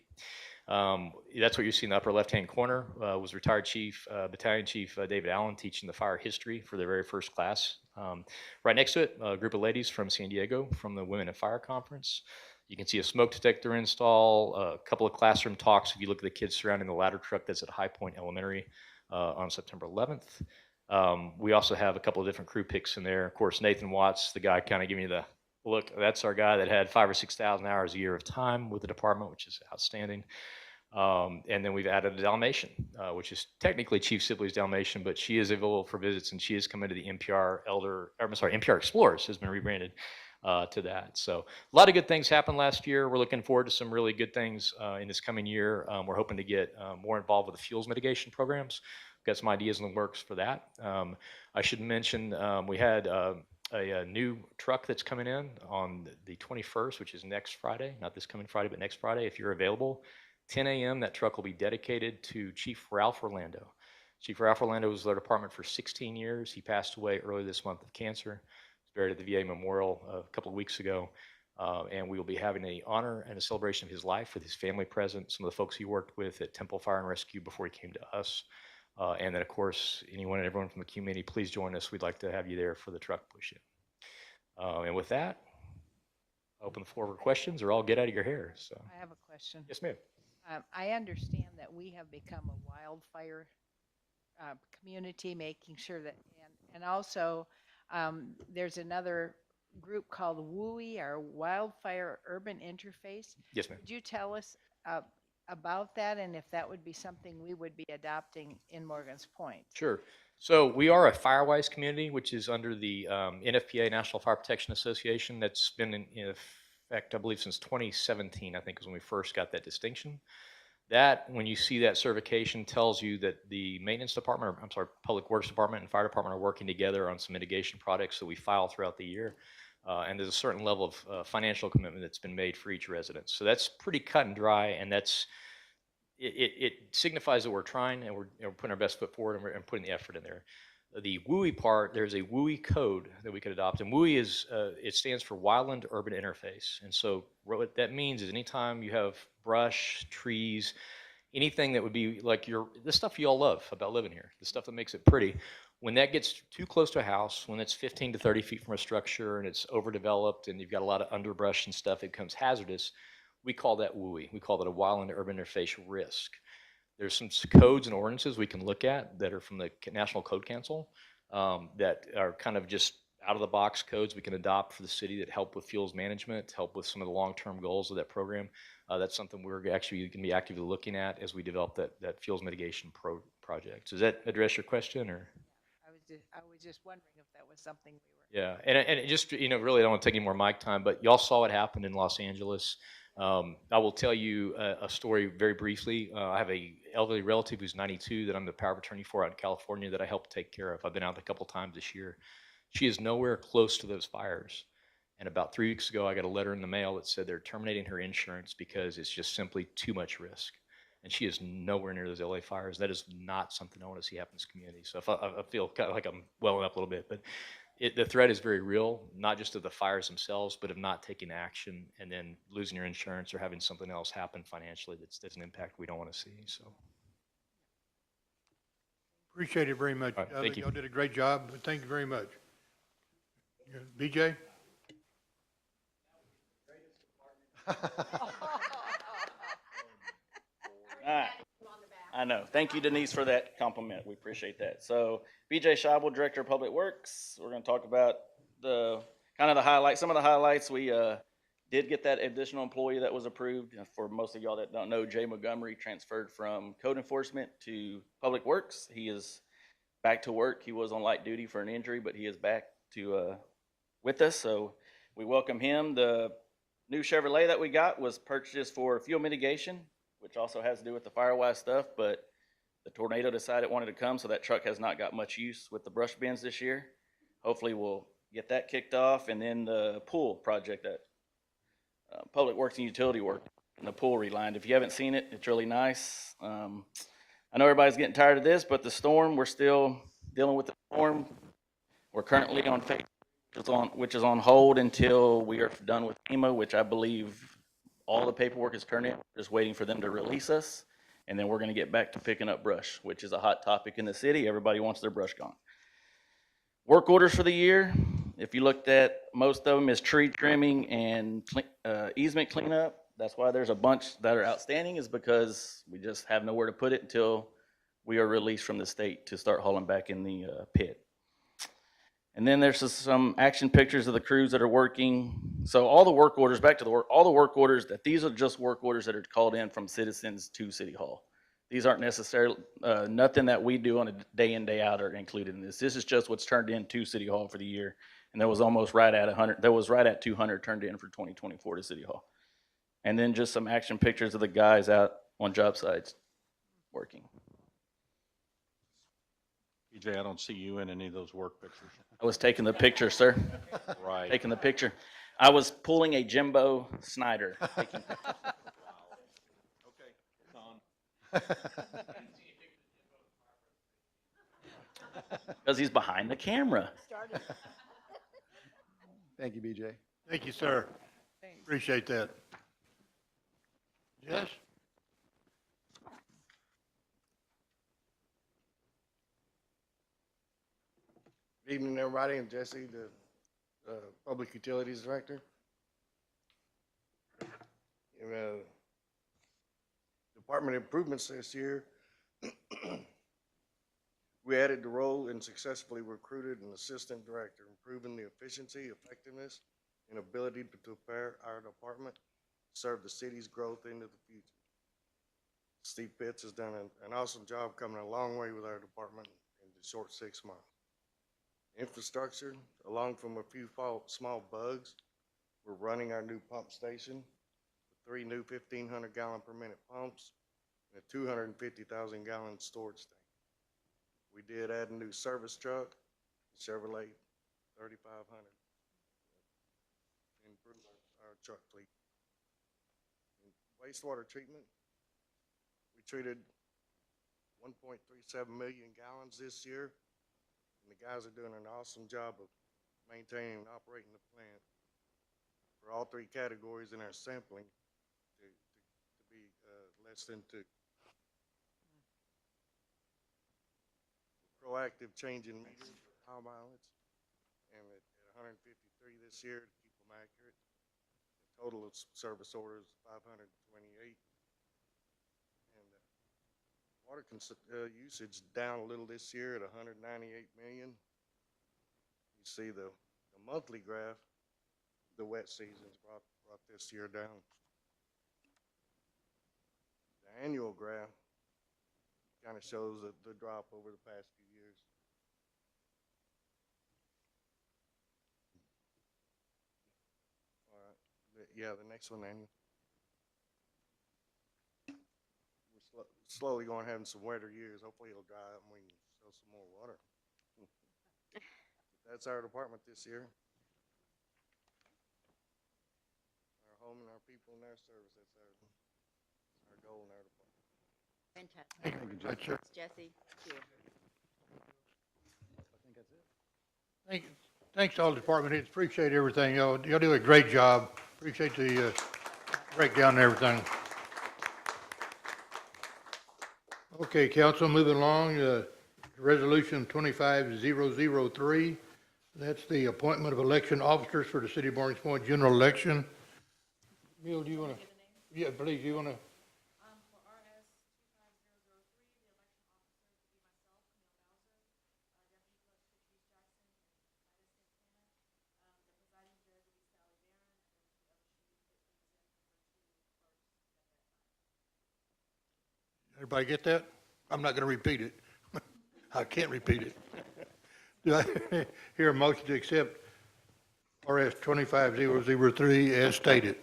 That's what you see in the upper left-hand corner, was retired Battalion Chief David Allen teaching the fire history for their very first class. Right next to it, a group of ladies from San Diego from the Women in Fire Conference. You can see a smoke detector install, a couple of classroom talks if you look at the kids surrounding the ladder truck that's at High Point Elementary on September 11th. We also have a couple of different crew picks in there. Of course, Nathan Watts, the guy kind of giving you the look, that's our guy that had 5,000 or 6,000 hours a year of time with the department, which is outstanding. And then we've added a Dalmatian, which is technically Chief Sibley's Dalmatian, but she is available for visits, and she has come into the NPR Explorers has been rebranded to that. So a lot of good things happened last year. We're looking forward to some really good things in this coming year. We're hoping to get more involved with the fuels mitigation programs. We've got some ideas in the works for that. I should mention we had a new truck that's coming in on the 21st, which is next Friday, not this coming Friday, but next Friday. If you're available, 10 a.m., that truck will be dedicated to Chief Ralph Orlando. Chief Ralph Orlando was with our department for 16 years. He passed away early this month of cancer. He was buried at the VA Memorial a couple of weeks ago. And we will be having an honor and a celebration of his life with his family present, some of the folks he worked with at Temple Fire and Rescue before he came to us. And then, of course, anyone and everyone from the community, please join us. We'd like to have you there for the truck push-in. And with that, open the floor for questions, or I'll get out of your hair. So,
I have a question.
yes, ma'am.
I understand that we have become a wildfire community, making sure that, and also there's another group called WUI, our Wildfire Urban Interface.
Yes, ma'am.
Could you tell us about that, and if that would be something we would be adopting in Morgan's Point?
Sure. So we are a Firewise community, which is under the NFPA, National Fire Protection Association. That's been in effect, I believe, since 2017, I think, is when we first got that distinction. That, when you see that certification, tells you that the maintenance department, or I'm sorry, public works department and fire department are working together on some mitigation projects that we file throughout the year. And there's a certain level of financial commitment that's been made for each resident. So that's pretty cut and dry, and that's, it signifies that we're trying and we're putting our best foot forward, and we're putting the effort in there. The WUI part, there's a WUI code that we could adopt, and WUI is, it stands for Wildland Urban Interface. And so what that means is anytime you have brush, trees, anything that would be like the stuff you all love about living here, the stuff that makes it pretty, when that gets too close to a house, when it's 15 to 30 feet from a structure and it's overdeveloped and you've got a lot of underbrush and stuff, it becomes hazardous. We call that WUI. We call it a Wildland Urban Interface risk. There's some codes and ordinances we can look at that are from the National Code Council that are kind of just out-of-the-box codes we can adopt for the city that help with fuels management, help with some of the long-term goals of that program. That's something we're actually going to be actively looking at as we develop that fuels mitigation project. Does that address your question, or?
I was just wondering if that was something we were.
Yeah, and it just, really, I don't want to take any more mic time, but y'all saw what happened in Los Angeles. I will tell you a story very briefly. I have a elderly relative who's 92 that I'm the power of attorney for out in California that I helped take care of. I've been out a couple times this year. She is nowhere close to those fires. And about 3 weeks ago, I got a letter in the mail that said they're terminating her insurance because it's just simply too much risk. And she is nowhere near those LA fires. That is not something I want to see happen in this community. So if I feel kind of like I'm welling up a little bit, but the threat is very real, not just of the fires themselves, but of not taking action and then losing your insurance or having something else happen financially that's an impact we don't want to see. So
Appreciate it very much.
All right, thank you.
Y'all did a great job. Thank you very much. BJ?
I know. Thank you, Denise, for that compliment. We appreciate that. So, BJ Scheibel, Director of Public Works. We're going to talk about some of the highlights. We did get that additional employee that was approved. For most of y'all that don't know, Jay Montgomery transferred from code enforcement to Public Works. He is back to work. He was on light duty for an injury, but he is back to with us. So we welcome him. The new Chevrolet that we got was purchased for fuel mitigation, which also has to do with the Firewise stuff, but the tornado decided it wanted to come, so that truck has not got much use with the brush bins this year. Hopefully we'll get that kicked off, and then the pool project that Public Works and Utility Work, and the pool relined. If you haven't seen it, it's really nice. I know everybody's getting tired of this, but the storm, we're still dealing with the storm. We're currently on phase, which is on hold until we are done with FEMA, which I believe all the paperwork is turned in, just waiting for them to release us, and then we're going to get back to picking up brush, which is a hot topic in the city. Everybody wants their brush gone. Work orders for the year, if you looked at, most of them is tree trimming and easement cleanup. That's why there's a bunch that are outstanding, is because we just have nowhere to put it until we are released from the state to start hauling back in the pit. And then there's just some action pictures of the crews that are working. So all the work orders, back to the work, all the work orders, these are just work orders that are called in from citizens to City Hall. These aren't necessarily, nothing that we do on a day in, day out are included in this. This is just what's turned in to City Hall for the year. And there was almost right at 100, there was right at 200 turned in for 2024 to City Hall. And then just some action pictures of the guys out on job sites working.
BJ, I don't see you in any of those work pictures.
I was taking the picture, sir.
Right.
Taking the picture. I was pulling a Jimbo Snyder.
Okay, Don.
Because he's behind the camera.
Thank you, BJ.
Thank you, sir. Appreciate that. Jess?
Good evening, everybody. I'm Jesse, the Public Utilities Director. Department improvements this year. We added the role and successfully recruited an assistant director, improving the efficiency, effectiveness, and ability to prepare our department to serve the city's growth into the future. Steve Pitts has done an awesome job coming a long way with our department in the short 6 months. Infrastructure, along from a few small bugs, we're running our new pump station with 3 new 1,500 gallon per minute pumps and a 250,000 gallon storage tank. We did add a new service truck, Chevrolet 3500, to improve our truck fleet. In wastewater treatment, we treated 1.37 million gallons this year. And the guys are doing an awesome job of maintaining and operating the plant for all 3 categories in our sampling to be less than 2. Proactive change in meters for power mileage, and at 153 this year to keep them accurate. The total of service orders 528. And water usage down a little this year at 198 million. You see the monthly graph, the wet seasons brought this year down. The annual graph kind of shows the drop over the past few years. All right, yeah, the next one, Annual. Slowly going having some wetter years. Hopefully it'll dry up and we can show some more water. That's our department this year. Our home and our people and our service. That's our goal in our department.
Fantastic.
Thank you, Jesse.
Thanks, Jesse. Thank you.
I think that's it.
Thanks to all the department heads. Appreciate everything. Y'all do a great job. Appreciate the breakdown and everything. Okay, council, moving along, resolution 25003. That's the appointment of election officers for the city of Morgan's Point general election. Neil, do you want to? Yeah, please, you want to?
For RS 25003, the election officer would be myself, Camille Bowser, deputy clerk Patrice Jackson, the presiding judge would be Sally Barron, and the other chief would be Sandra Virtue, clerk.
Everybody get that? I'm not going to repeat it. I can't repeat it. Do I hear a motion to accept RS 25003 as stated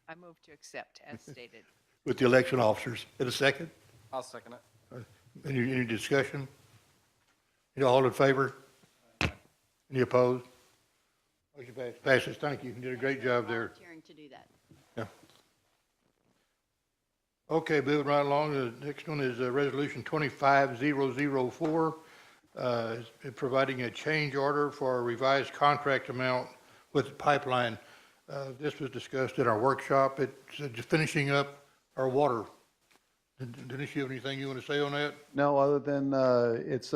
I move to accept as stated.
with the election officers? In a second?
I'll second it.
Any discussion? All in favor? Any opposed? Motion passes. Thank you. You did a great job there.
Volunteering to do that.
Yeah. Okay, moving right along, the next one is Resolution 25004, providing a change order for a revised contract amount with the pipeline. This was discussed at our workshop. It's just finishing up our water. Dennis, you have anything you want to say on that?
No, other than it's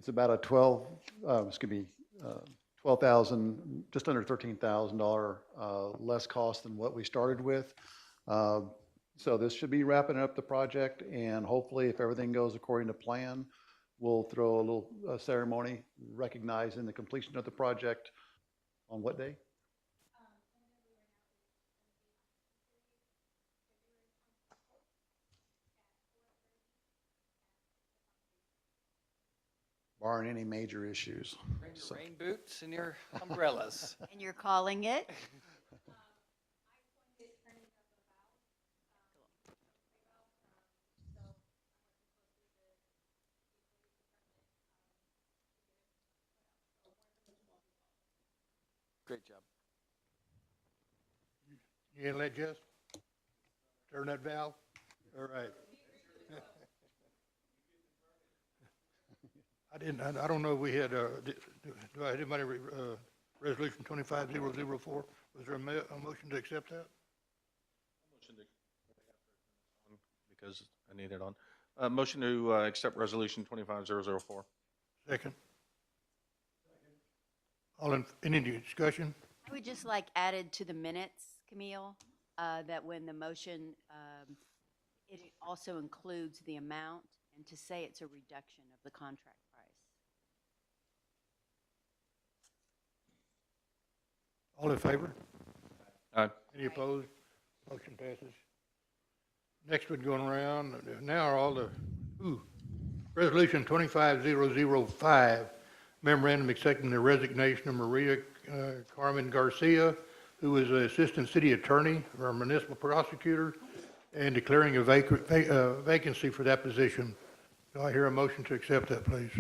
about a 12,000, just under $13,000 less cost than what we started with. So this should be wrapping up the project, and hopefully, if everything goes according to plan, we'll throw a little ceremony recognizing the completion of the project on what day? Barring any major issues.
Bring your rain boots and your umbrellas.
And you're calling it?
Great job.
You gonna let Jess turn that valve? All right. I don't know if we had, do I have anybody, resolution 25004? Was there a motion to accept that?
Because I need it on. Motion to accept resolution 25004.
Second. Any discussion?
I would just like added to the minutes, Camille, that when the motion, it also includes the amount and to say it's a reduction of the contract price.
All in favor?
Aye.
Any opposed? Motion passes. Next one going around, now are all the, resolution 25005, memorandum accepting the resignation of Maria Carmen Garcia, who is an assistant city attorney or municipal prosecutor, and declaring a vacancy for that position. Do I hear a motion to accept that, please?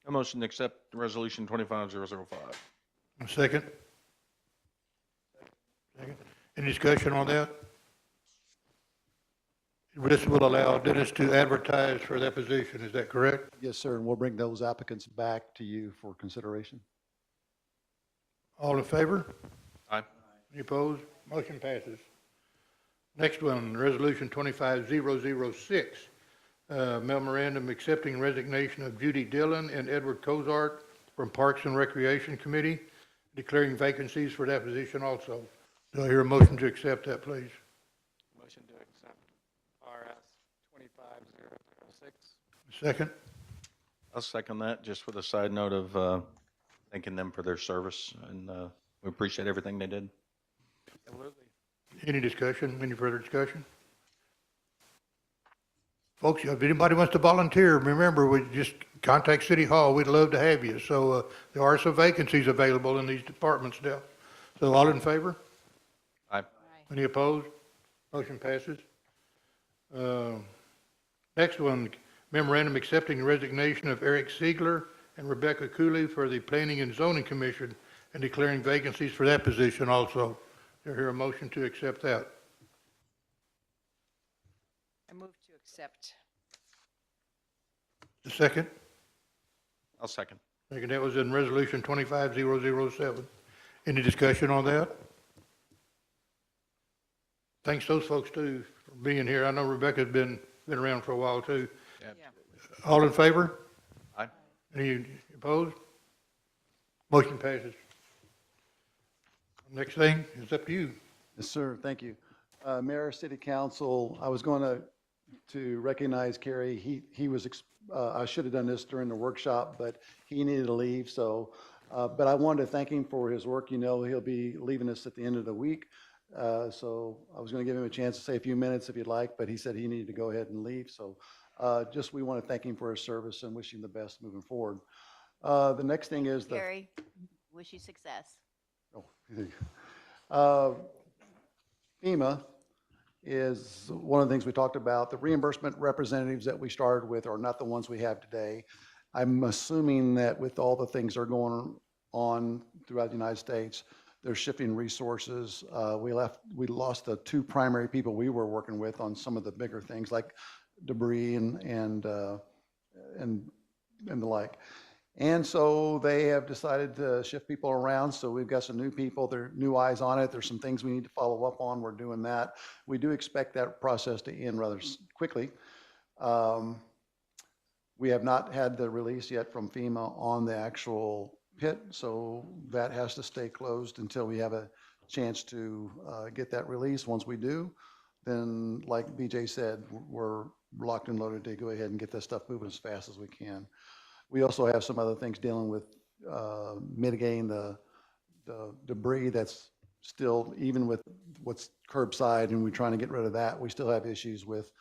A motion to accept resolution 25005.
A second? Second. Any discussion on that? This will allow Dennis to advertise for that position, is that correct?
Yes, sir, and we'll bring those applicants back to you for consideration.
All in favor?
Aye.
Any opposed? Motion passes. Next one, resolution 25006, memorandum accepting resignation of Judy Dillon and Edward Cozart from Parks and Recreation Committee, declaring vacancies for that position also. Do I hear a motion to accept that, please?
Motion to accept RS 25006.
Second?
I'll second that, just with a side note of thanking them for their service, and we appreciate everything they did.
Absolutely.
Any discussion, any further discussion? Folks, if anybody wants to volunteer, remember, we just contact City Hall. We'd love to have you. So there are some vacancies available in these departments now. So all in favor?
Aye.
Any opposed? Motion passes. Next one, memorandum accepting the resignation of Eric Siegler and Rebecca Cooley for the Planning and Zoning Commission and declaring vacancies for that position also. Do I hear a motion to accept that?
I move to accept.
The second?
I'll second.
Second, that was in resolution 25007. Any discussion on that? Thanks those folks too for being here. I know Rebecca's been around for a while too.
Yeah.
All in favor?
Aye.
Any opposed? Motion passes. Next thing is up to you.
Yes, sir, thank you. Mayor, City Council, I was going to recognize Kerry. He was, I should have done this during the workshop, but he needed to leave, so, but I wanted to thank him for his work. You know, he'll be leaving us at the end of the week. So I was going to give him a chance to say a few minutes if you'd like, but he said he needed to go ahead and leave. So just we want to thank him for his service and wish him the best moving forward. The next thing is the.
Gary, wish you success.
Oh, there you go. FEMA is one of the things we talked about. The reimbursement representatives that we started with are not the ones we have today. I'm assuming that with all the things that are going on throughout the United States, they're shifting resources. We lost the two primary people we were working with on some of the bigger things like debris and the like. And so they have decided to shift people around. So we've got some new people, there are new eyes on it. There's some things we need to follow up on. We're doing that. We do expect that process to end rather quickly. We have not had the release yet from FEMA on the actual pit, so that has to stay closed until we have a chance to get that release. Once we do, then like BJ said, we're locked and loaded to go ahead and get this stuff moving as fast as we can. We also have some other things dealing with mitigating the debris that's still, even with what's curbside and we're trying to get rid of that, we still have issues with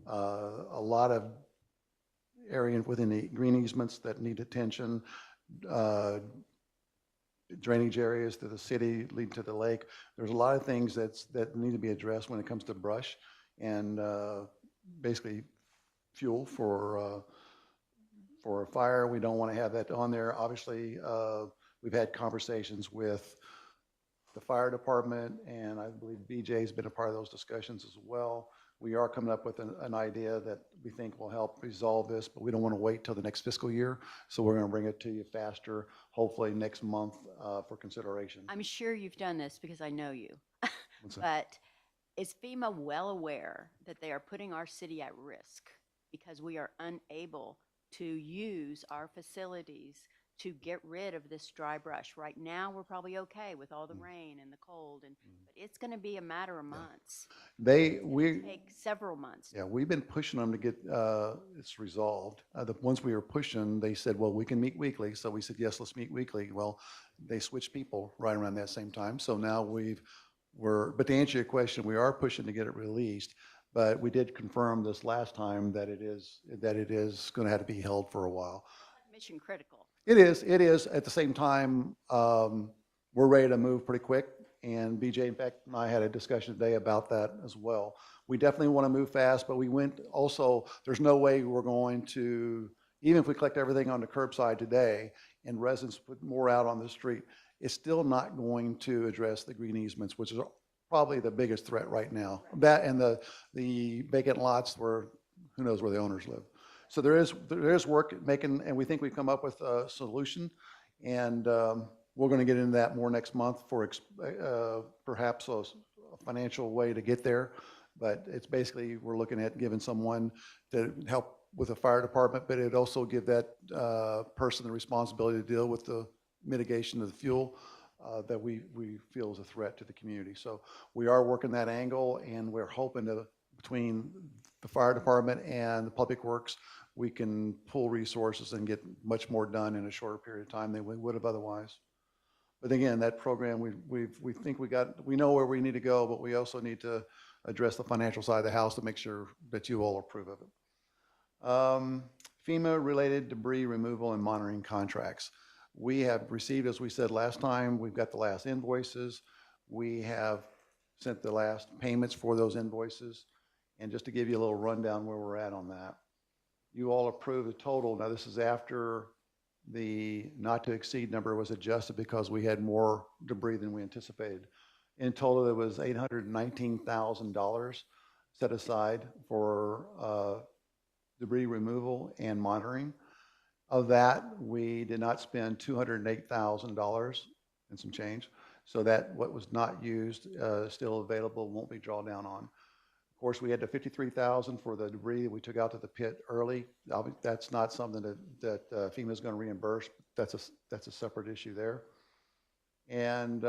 a lot of area within the green easements that need attention, drainage areas to the city lead to the lake. There's a lot of things that need to be addressed when it comes to brush and basically fuel for a fire. We don't want to have that on there. Obviously, we've had conversations with the fire department, and I believe BJ's been a part of those discussions as well. We are coming up with an idea that we think will help resolve this, but we don't want to wait till the next fiscal year. So we're going to bring it to you faster, hopefully next month for consideration.
I'm sure you've done this because I know you.
What's that?
But is FEMA well aware that they are putting our city at risk because we are unable to use our facilities to get rid of this dry brush? Right now, we're probably okay with all the rain and the cold, but it's going to be a matter of months. Take several months.
Yeah, we've been pushing them to get it's resolved. The ones we were pushing, they said, well, we can meet weekly. So we said, yes, let's meet weekly. Well, they switched people right around that same time. So now but to answer your question, we are pushing to get it released. But we did confirm this last time that it is going to have to be held for a while.
Mission critical.
It is. At the same time, we're ready to move pretty quick. And BJ, in fact, and I had a discussion today about that as well. We definitely want to move fast, but there's no way we're going to, even if we collect everything on the curbside today and residents put more out on the street, it's still not going to address the green easements, which is probably the biggest threat right now. That and the vacant lots where who knows where the owners live. So there is work making, and we think we've come up with a solution, and we're going to get into that more next month for perhaps a financial way to get there. But it's basically we're looking at giving someone to help with the fire department, but it also give that person the responsibility to deal with the mitigation of the fuel that we feel is a threat to the community. So we are working that angle, and we're hoping to, between the fire department and the public works, we can pull resources and get much more done in a shorter period of time than we would have otherwise. But again, that program, we think we know where we need to go, but we also need to address the financial side of the house to make sure that you all approve of it. FEMA-related debris removal and monitoring contracts. We have received, as we said last time, we've got the last invoices. We have sent the last payments for those invoices. And just to give you a little rundown where we're at on that. You all approved the total. Now this is after the not to exceed number was adjusted because we had more debris than we anticipated. In total, there was $819,000 set aside for debris removal and monitoring. Of that, we did not spend $208,000 and some change. So that what was not used still available, won't be drawn down on. Of course, we had the $53,000 for the debris that we took out to the pit early. That's not something that FEMA is going to reimburse. That's a separate issue there. And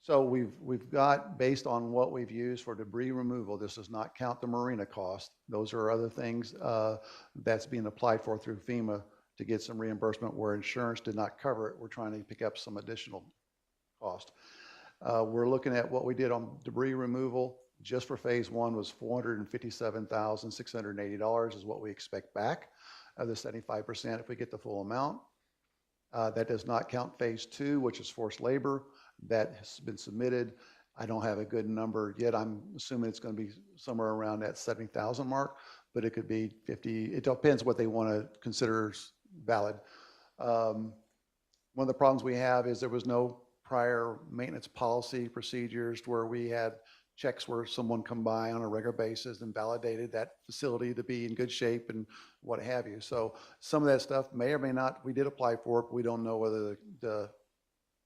so we've got, based on what we've used for debris removal, this does not count the marina cost. Those are other things that's being applied for through FEMA to get some reimbursement where insurance did not cover it. We're trying to pick up some additional cost. We're looking at what we did on debris removal. Just for phase one was $457,680 is what we expect back of the 75% if we get the full amount. That does not count phase two, which is forced labor. That has been submitted. I don't have a good number yet. I'm assuming it's going to be somewhere around that 70,000 mark, but it could be 50. It depends what they want to consider valid. One of the problems we have is there was no prior maintenance policy procedures where we had checks where someone come by on a regular basis and validated that facility to be in good shape and what have you. So some of that stuff may or may not, we did apply for it, but we don't know whether the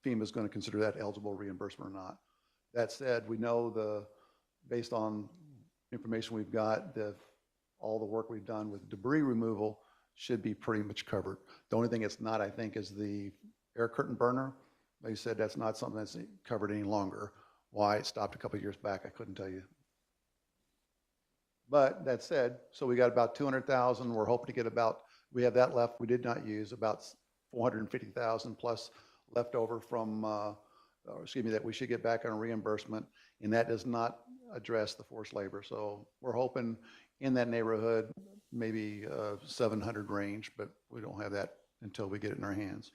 FEMA is going to consider that eligible reimbursement or not. That said, we know based on information we've got, all the work we've done with debris removal should be pretty much covered. The only thing it's not, I think, is the air curtain burner. They said that's not something that's covered any longer. Why it stopped a couple of years back, I couldn't tell you. But that said, so we got about 200,000. We're hoping to get we have that left. We did not use about 450,000 plus leftover from, that we should get back on reimbursement. And that does not address the forced labor. So we're hoping in that neighborhood, maybe 700 range, but we don't have that until we get it in our hands.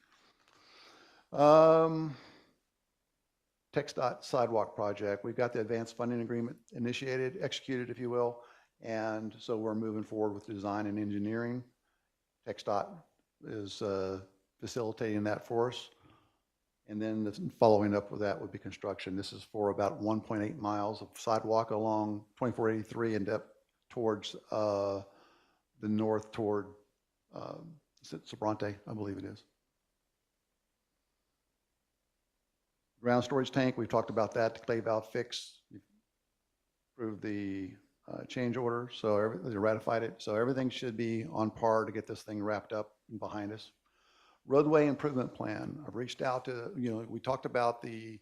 TxDOT sidewalk project. We've got the advanced funding agreement executed, if you will. And so we're moving forward with design and engineering. TxDOT is facilitating that for us. And then following up with that would be construction. This is for about 1.8 miles of sidewalk along 2483 and up towards the north toward, is it Sobrante? I believe it is. Ground storage tank, we've talked about that, the clay valve fix. Approved the change order, so they ratified it. So everything should be on par to get this thing wrapped up and behind us. Roadway improvement plan. I've reached out to, we talked about the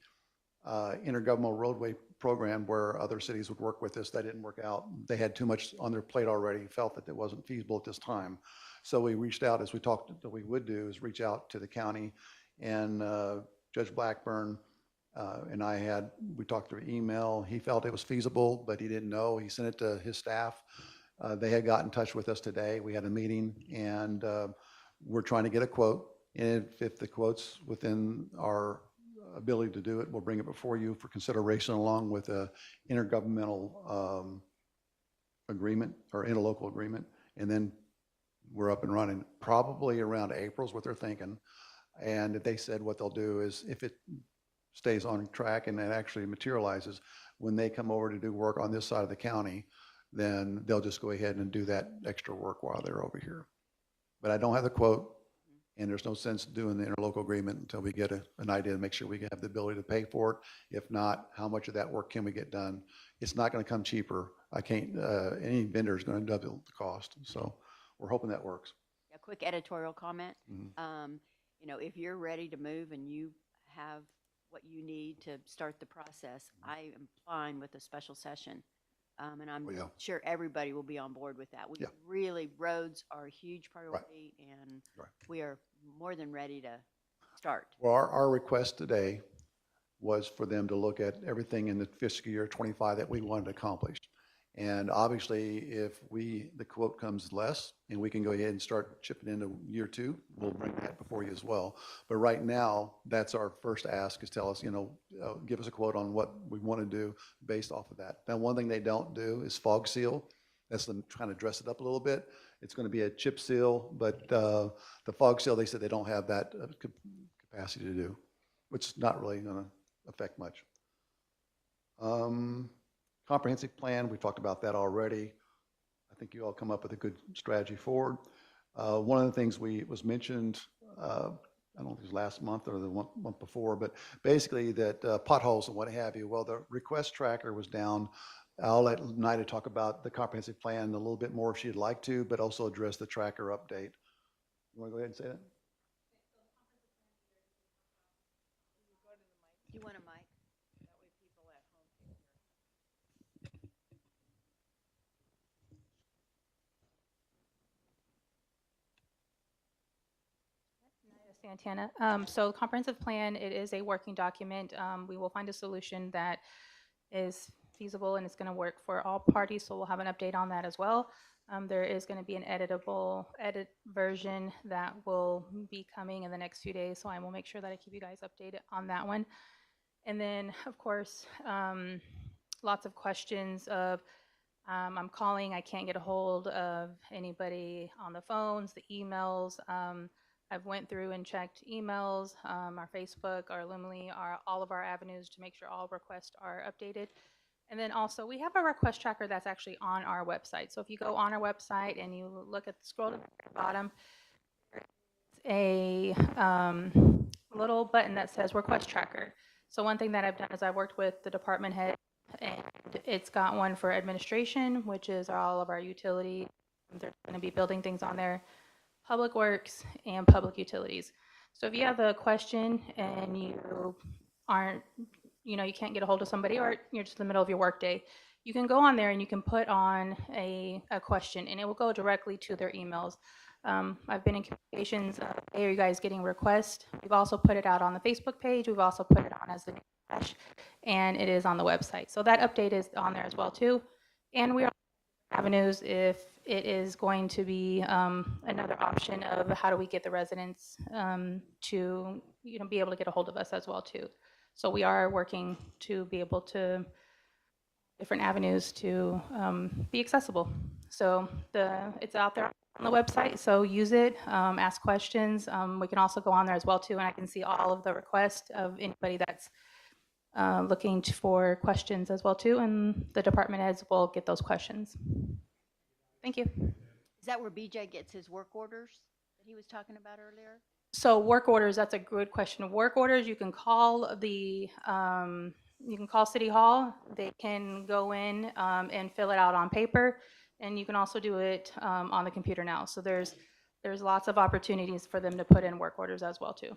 intergovernmental roadway program where other cities would work with us. That didn't work out. They had too much on their plate already, felt that it wasn't feasible at this time. So we reached out, as we talked that we would do, is reach out to the county, and Judge Blackburn and we talked through email. He felt it was feasible, but he didn't know. He sent it to his staff. They had got in touch with us today. We had a meeting, and we're trying to get a quote. And if the quote's within our ability to do it, we'll bring it before you for consideration along with a intergovernmental agreement or interlocal agreement. And then we're up and running. Probably around April is what they're thinking. And they said what they'll do is if it stays on track and it actually materializes, when they come over to do work on this side of the county, then they'll just go ahead and do that extra work while they're over here. But I don't have the quote, and there's no sense doing the interlocal agreement until we get an idea to make sure we have the ability to pay for it. If not, how much of that work can we get done? It's not going to come cheaper. I can't, any vendor is going to double the cost. So we're hoping that works.
A quick editorial comment.
Mhm.
If you're ready to move and you have what you need to start the process, I am fine with a special session. And I'm sure everybody will be on board with that. Roads are a huge priority, and we are more than ready to start.
Well, our request today was for them to look at everything in the fiscal year 25 that we wanted to accomplish. And obviously, if the quote comes less and we can go ahead and start chipping into year 2, we'll bring that before you as well. But right now, that's our first ask, is tell us, give us a quote on what we want to do based off of that. Now, one thing they don't do is fog seal. That's them trying to dress it up a little bit. It's going to be a chip seal, but the fog seal, they said they don't have that capacity to do, which is not really going to affect much. Comprehensive plan, we talked about that already. I think you all come up with a good strategy forward. One of the things was mentioned, I don't know if it was last month or the month before, but basically that potholes and what have you. Well, the request tracker was down. I'll let Nida talk about the comprehensive plan a little bit more if she'd like to, but also address the tracker update. You want to go ahead and say that?
You want a mic?
Santana. So the comprehensive plan, it is a working document. We will find a solution that is feasible and it's going to work for all parties. So we'll have an update on that as well. There is going to be an edit version that will be coming in the next few days. So I will make sure that I keep you guys updated on that one. And then, of course, lots of questions of I'm calling, I can't get a hold of anybody on the phones, the emails. I've went through and checked emails, our Facebook, our Lumely, all of our avenues to make sure all requests are updated. And then also we have a request tracker that's actually on our website. So if you go on our website and you look at the scroll to the bottom, it's a little button that says request tracker. So one thing that I've done is I've worked with the department head, and it's got one for administration, which is all of our utility. They're going to be building things on there. Public Works, and Public Utilities. So if you have a question and you aren't, you can't get a hold of somebody, or you're just in the middle of your workday, you can go on there and you can put on a question and it will go directly to their emails. I've been in communications, hey, are you guys getting requests? We've also put it out on the Facebook page. We've also put it on as the newsflash, and it is on the website. So that update is on there as well too. And we are avenues if it is going to be another option of how do we get the residents to be able to get a hold of us as well too. So we are working to be able to different avenues to be accessible. So it's out there on on the website, so use it, ask questions. We can also go on there as well too, and I can see all of the requests of anybody that's looking for questions as well too, and the department heads will get those questions. Thank you.
Is that where BJ gets his work orders that he was talking about earlier?
So work orders, that's a good question. Work orders, you can call City Hall. They can go in and fill it out on paper, and you can also do it on the computer now. So there's lots of opportunities for them to put in work orders as well too.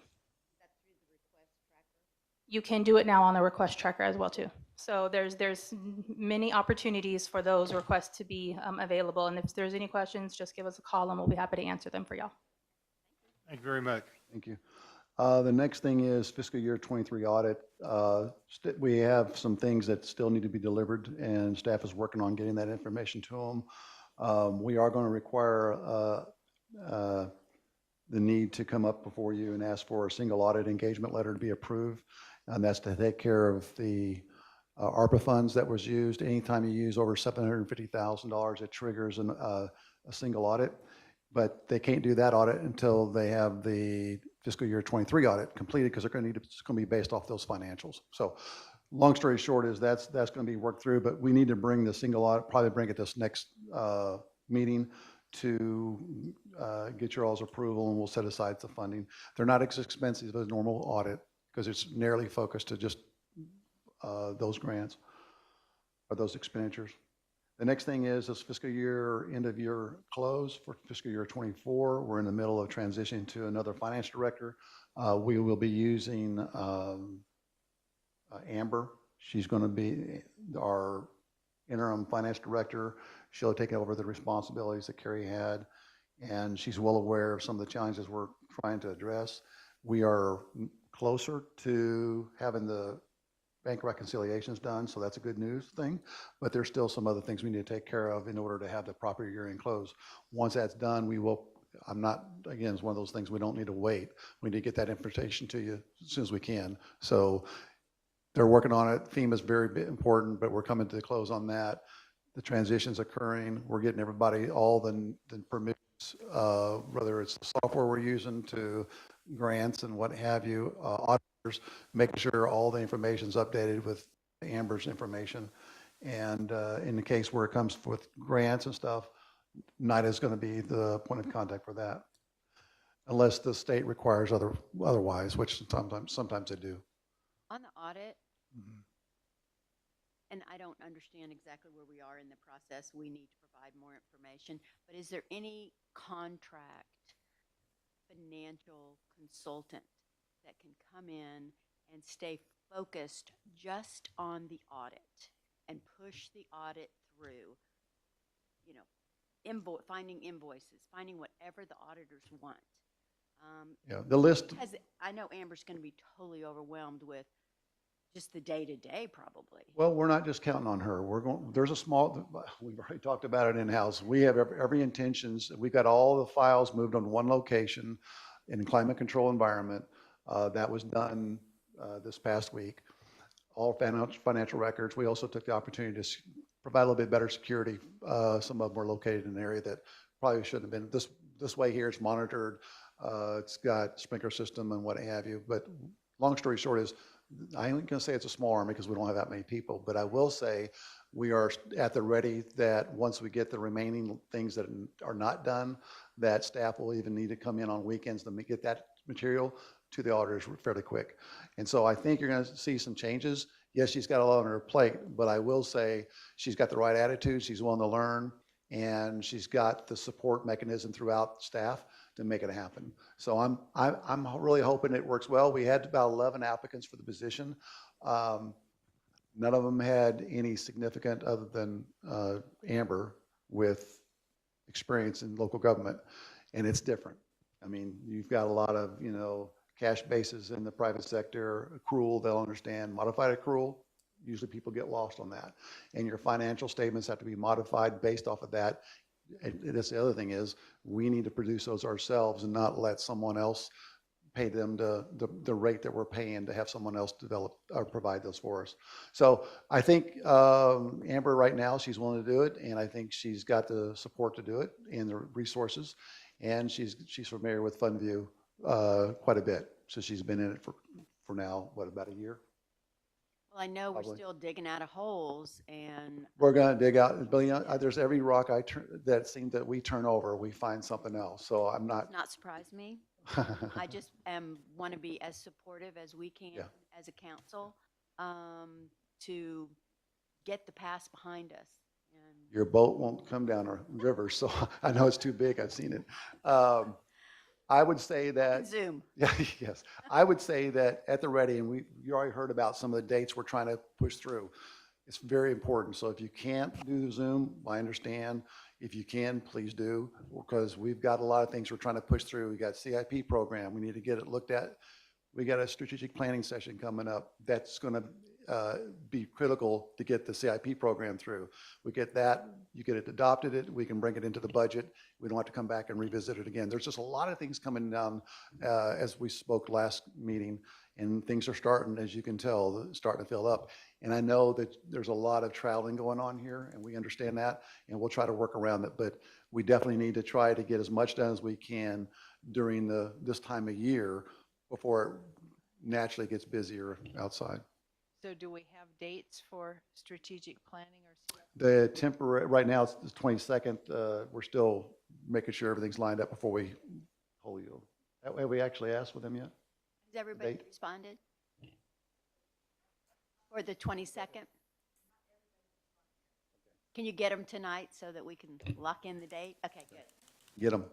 You can do it now on the request tracker as well too. So there's many opportunities for those requests to be available. And if there's any questions, just give us a call and we'll be happy to answer them for y'all.
Thank you very much.
Thank you. The next thing is fiscal year 23 audit. We have some things that still need to be delivered, and staff is working on getting that information to them. We are going to require the need to come up before you and ask for a single audit engagement letter to be approved, and that's to take care of the ARPA funds that was used. Anytime you use over $750,000, it triggers a single audit. But they can't do that audit until they have the fiscal year 23 audit completed, because it's going to be based off those financials. So long story short is that's going to be worked through, but we need to bring the single audit, probably bring it this next meeting to get your all's approval, and we'll set aside the funding. They're not as expensive as a normal audit because it's narrowly focused to just those grants or those expenditures. The next thing is this fiscal year, end of year close for fiscal year 24. We're in the middle of transitioning to another finance director. We will be using Amber. She's going to be our interim finance director. She'll take over the responsibilities that Carrie had, and she's well aware of some of the challenges we're trying to address. We are closer to having the bank reconciliations done, so that's a good news thing, but there's still some other things we need to take care of in order to have the proper year-end close. Once that's done, we will, again, it's one of those things we don't need to wait. We need to get that information to you as soon as we can. So they're working on it. FEMA is very important, but we're coming to the close on that. The transition's occurring. We're getting everybody all the permissions, whether it's the software we're using to grants and what have you, auditors, making sure all the information's updated with Amber's information. And in the case where it comes with grants and stuff, NIDA is going to be the point of contact for that, unless the state requires otherwise, which sometimes they do.
On the audit, and I don't understand exactly where we are in the process, we need to provide more information, but is there any contract financial consultant that can come in and stay focused just on the audit and push the audit through, finding invoices, finding whatever the auditors want?
Yeah, the list.
Because I know Amber's going to be totally overwhelmed with just the day-to-day probably.
Well, we're not just counting on her. There's a small, we've already talked about it in-house. We have every intentions. We've got all the files moved on one location in a climate control environment. That was done this past week. All financial records. We also took the opportunity to provide a little bit better security. Some of them were located in an area that probably shouldn't have been. This way here, it's monitored. It's got sprinkler system and what have you. But long story short is, I ain't going to say it's a small army because we don't have that many people, but I will say we are at the ready that once we get the remaining things that are not done, that staff will even need to come in on weekends to get that material to the auditors fairly quick. And so I think you're going to see some changes. Yes, she's got a lot on her plate, but I will say she's got the right attitude. She's willing to learn, and she's got the support mechanism throughout staff to make it happen. So I'm really hoping it works well. We had about 11 applicants for the position. None of them had any significant other than Amber with experience in local government, and it's different. I mean, you've got a lot of, cash bases in the private sector, accrual, they'll understand, modified accrual. Usually people get lost on that. And your financial statements have to be modified based off of that. And that's the other thing is we need to produce those ourselves and not let someone else pay them the rate that we're paying to have someone else develop or provide those for us. So I think Amber right now, she's willing to do it, and I think she's got the support to do it and the resources, and she's familiar with FundView quite a bit. So she's been in it for now, what, about a year?
Well, I know we're
Probably.
still digging out of holes and
We're going to dig out, but there's every rock that seems that we turn over, we find something else. So I'm not.
it's not surprised me. I just want to be as supportive as we can
Yeah.
as a council to get the past behind us. And
Your boat won't come down a river, so I know it's too big, I've seen it. I would say that.
Zoom.
Yeah, yes. I would say that at the ready, and you already heard about some of the dates we're trying to push through. It's very important. So if you can't do the Zoom, I understand. If you can, please do, because we've got a lot of things we're trying to push through. We got CIP program. We need to get it looked at. We got a strategic planning session coming up. That's going to be critical to get the CIP program through. We get that, you get it adopted, we can bring it into the budget. We don't have to come back and revisit it again. There's just a lot of things coming down as we spoke last meeting, and things are starting, as you can tell, starting to fill up. And I know that there's a lot of traveling going on here, and we understand that, and we'll try to work around it. But we definitely need to try to get as much done as we can during this time of year before it naturally gets busier outside.
So do we have dates for strategic planning or?
The temporary, right now it's the 22nd. We're still making sure everything's lined up before we hold you. Have we actually asked with them yet?
has everybody
Date?
responded? For the 22nd? Can you get them tonight so that we can lock in the date? Okay, good.
Get them.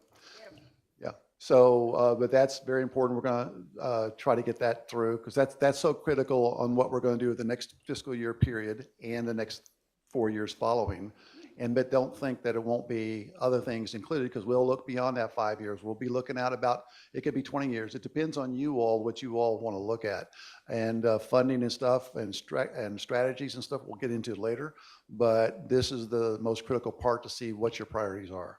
Yeah. So, but that's very important. We're going to try to get that through because that's so critical on what we're going to do the next fiscal year period and the next 4 years following. But don't think that it won't be other things included because we'll look beyond that 5 years. We'll be looking at about, it could be 20 years. It depends on you all, what you all want to look at. And funding and stuff and strategies and stuff we'll get into later. But this is the most critical part to see what your priorities are.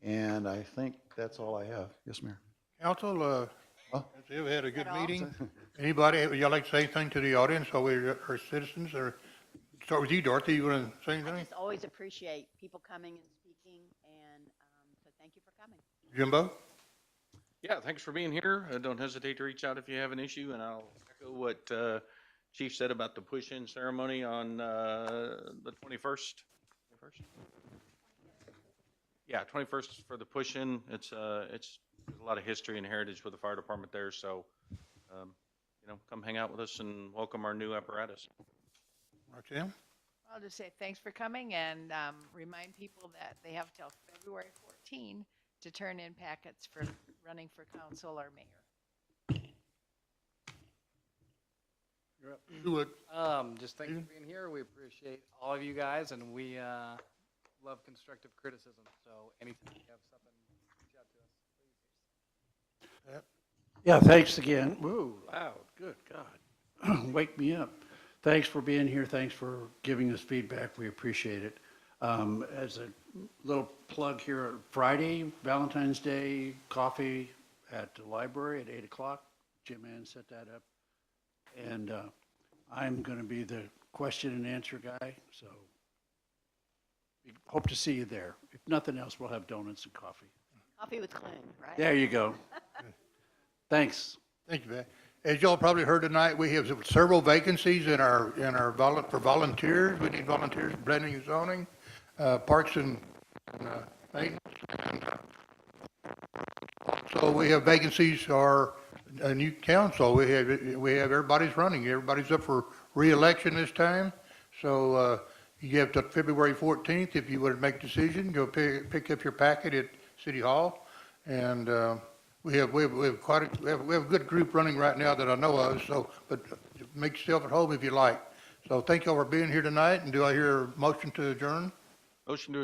And I think that's all I have. Yes, Mayor.
Council,
Huh?
we had a good
That all?
meeting. Anybody, would y'all like to say anything to the audience or our citizens? Or start with you, Dorothy. You want to say
I
anything?
just always appreciate people coming and speaking, and so thank you for coming.
Jimbo?
Yeah, thanks for being here. Don't hesitate to reach out if you have an issue, and I'll echo what Chief said about the push-in ceremony on the 21st. 21st? Yeah, 21st for the push-in. It's there's a lot of history and heritage with the fire department there, so come hang out with us and welcome our new apparatus.
Roxanne?
I'll just say thanks for coming and remind people that they have till February 14 to turn in packets for running for council or mayor.
You're up.
Who would?
Just thanks for being here. We appreciate all of you guys, and we love constructive criticism. So anytime you have something, reach out to us, please.
Yeah, thanks again. Whoa, loud, good God. Wake me up. Thanks for being here. Thanks for giving us feedback. We appreciate it. As a little plug here, Friday, Valentine's Day, coffee at the library at 8 o'clock. Jim Ann set that up. And I'm going to be the question and answer guy, so we hope to see you there. If nothing else, we'll have donuts and coffee.
Coffee with Clint, right?
There you go. Thanks.
Thank you, man. As y'all probably heard tonight, we have several vacancies for volunteers. We need volunteers in planning and zoning, parks and maintenance. So we have vacancies for a new council. We have everybody's running. Everybody's up for re-election this time. So you have to February 14th if you would make a decision. Go pick up your packet at City Hall, and we have a good group running right now that I know of. So, but make yourself at home if you like. So thank you all for being here tonight. And do I hear a motion to adjourn?
Motion to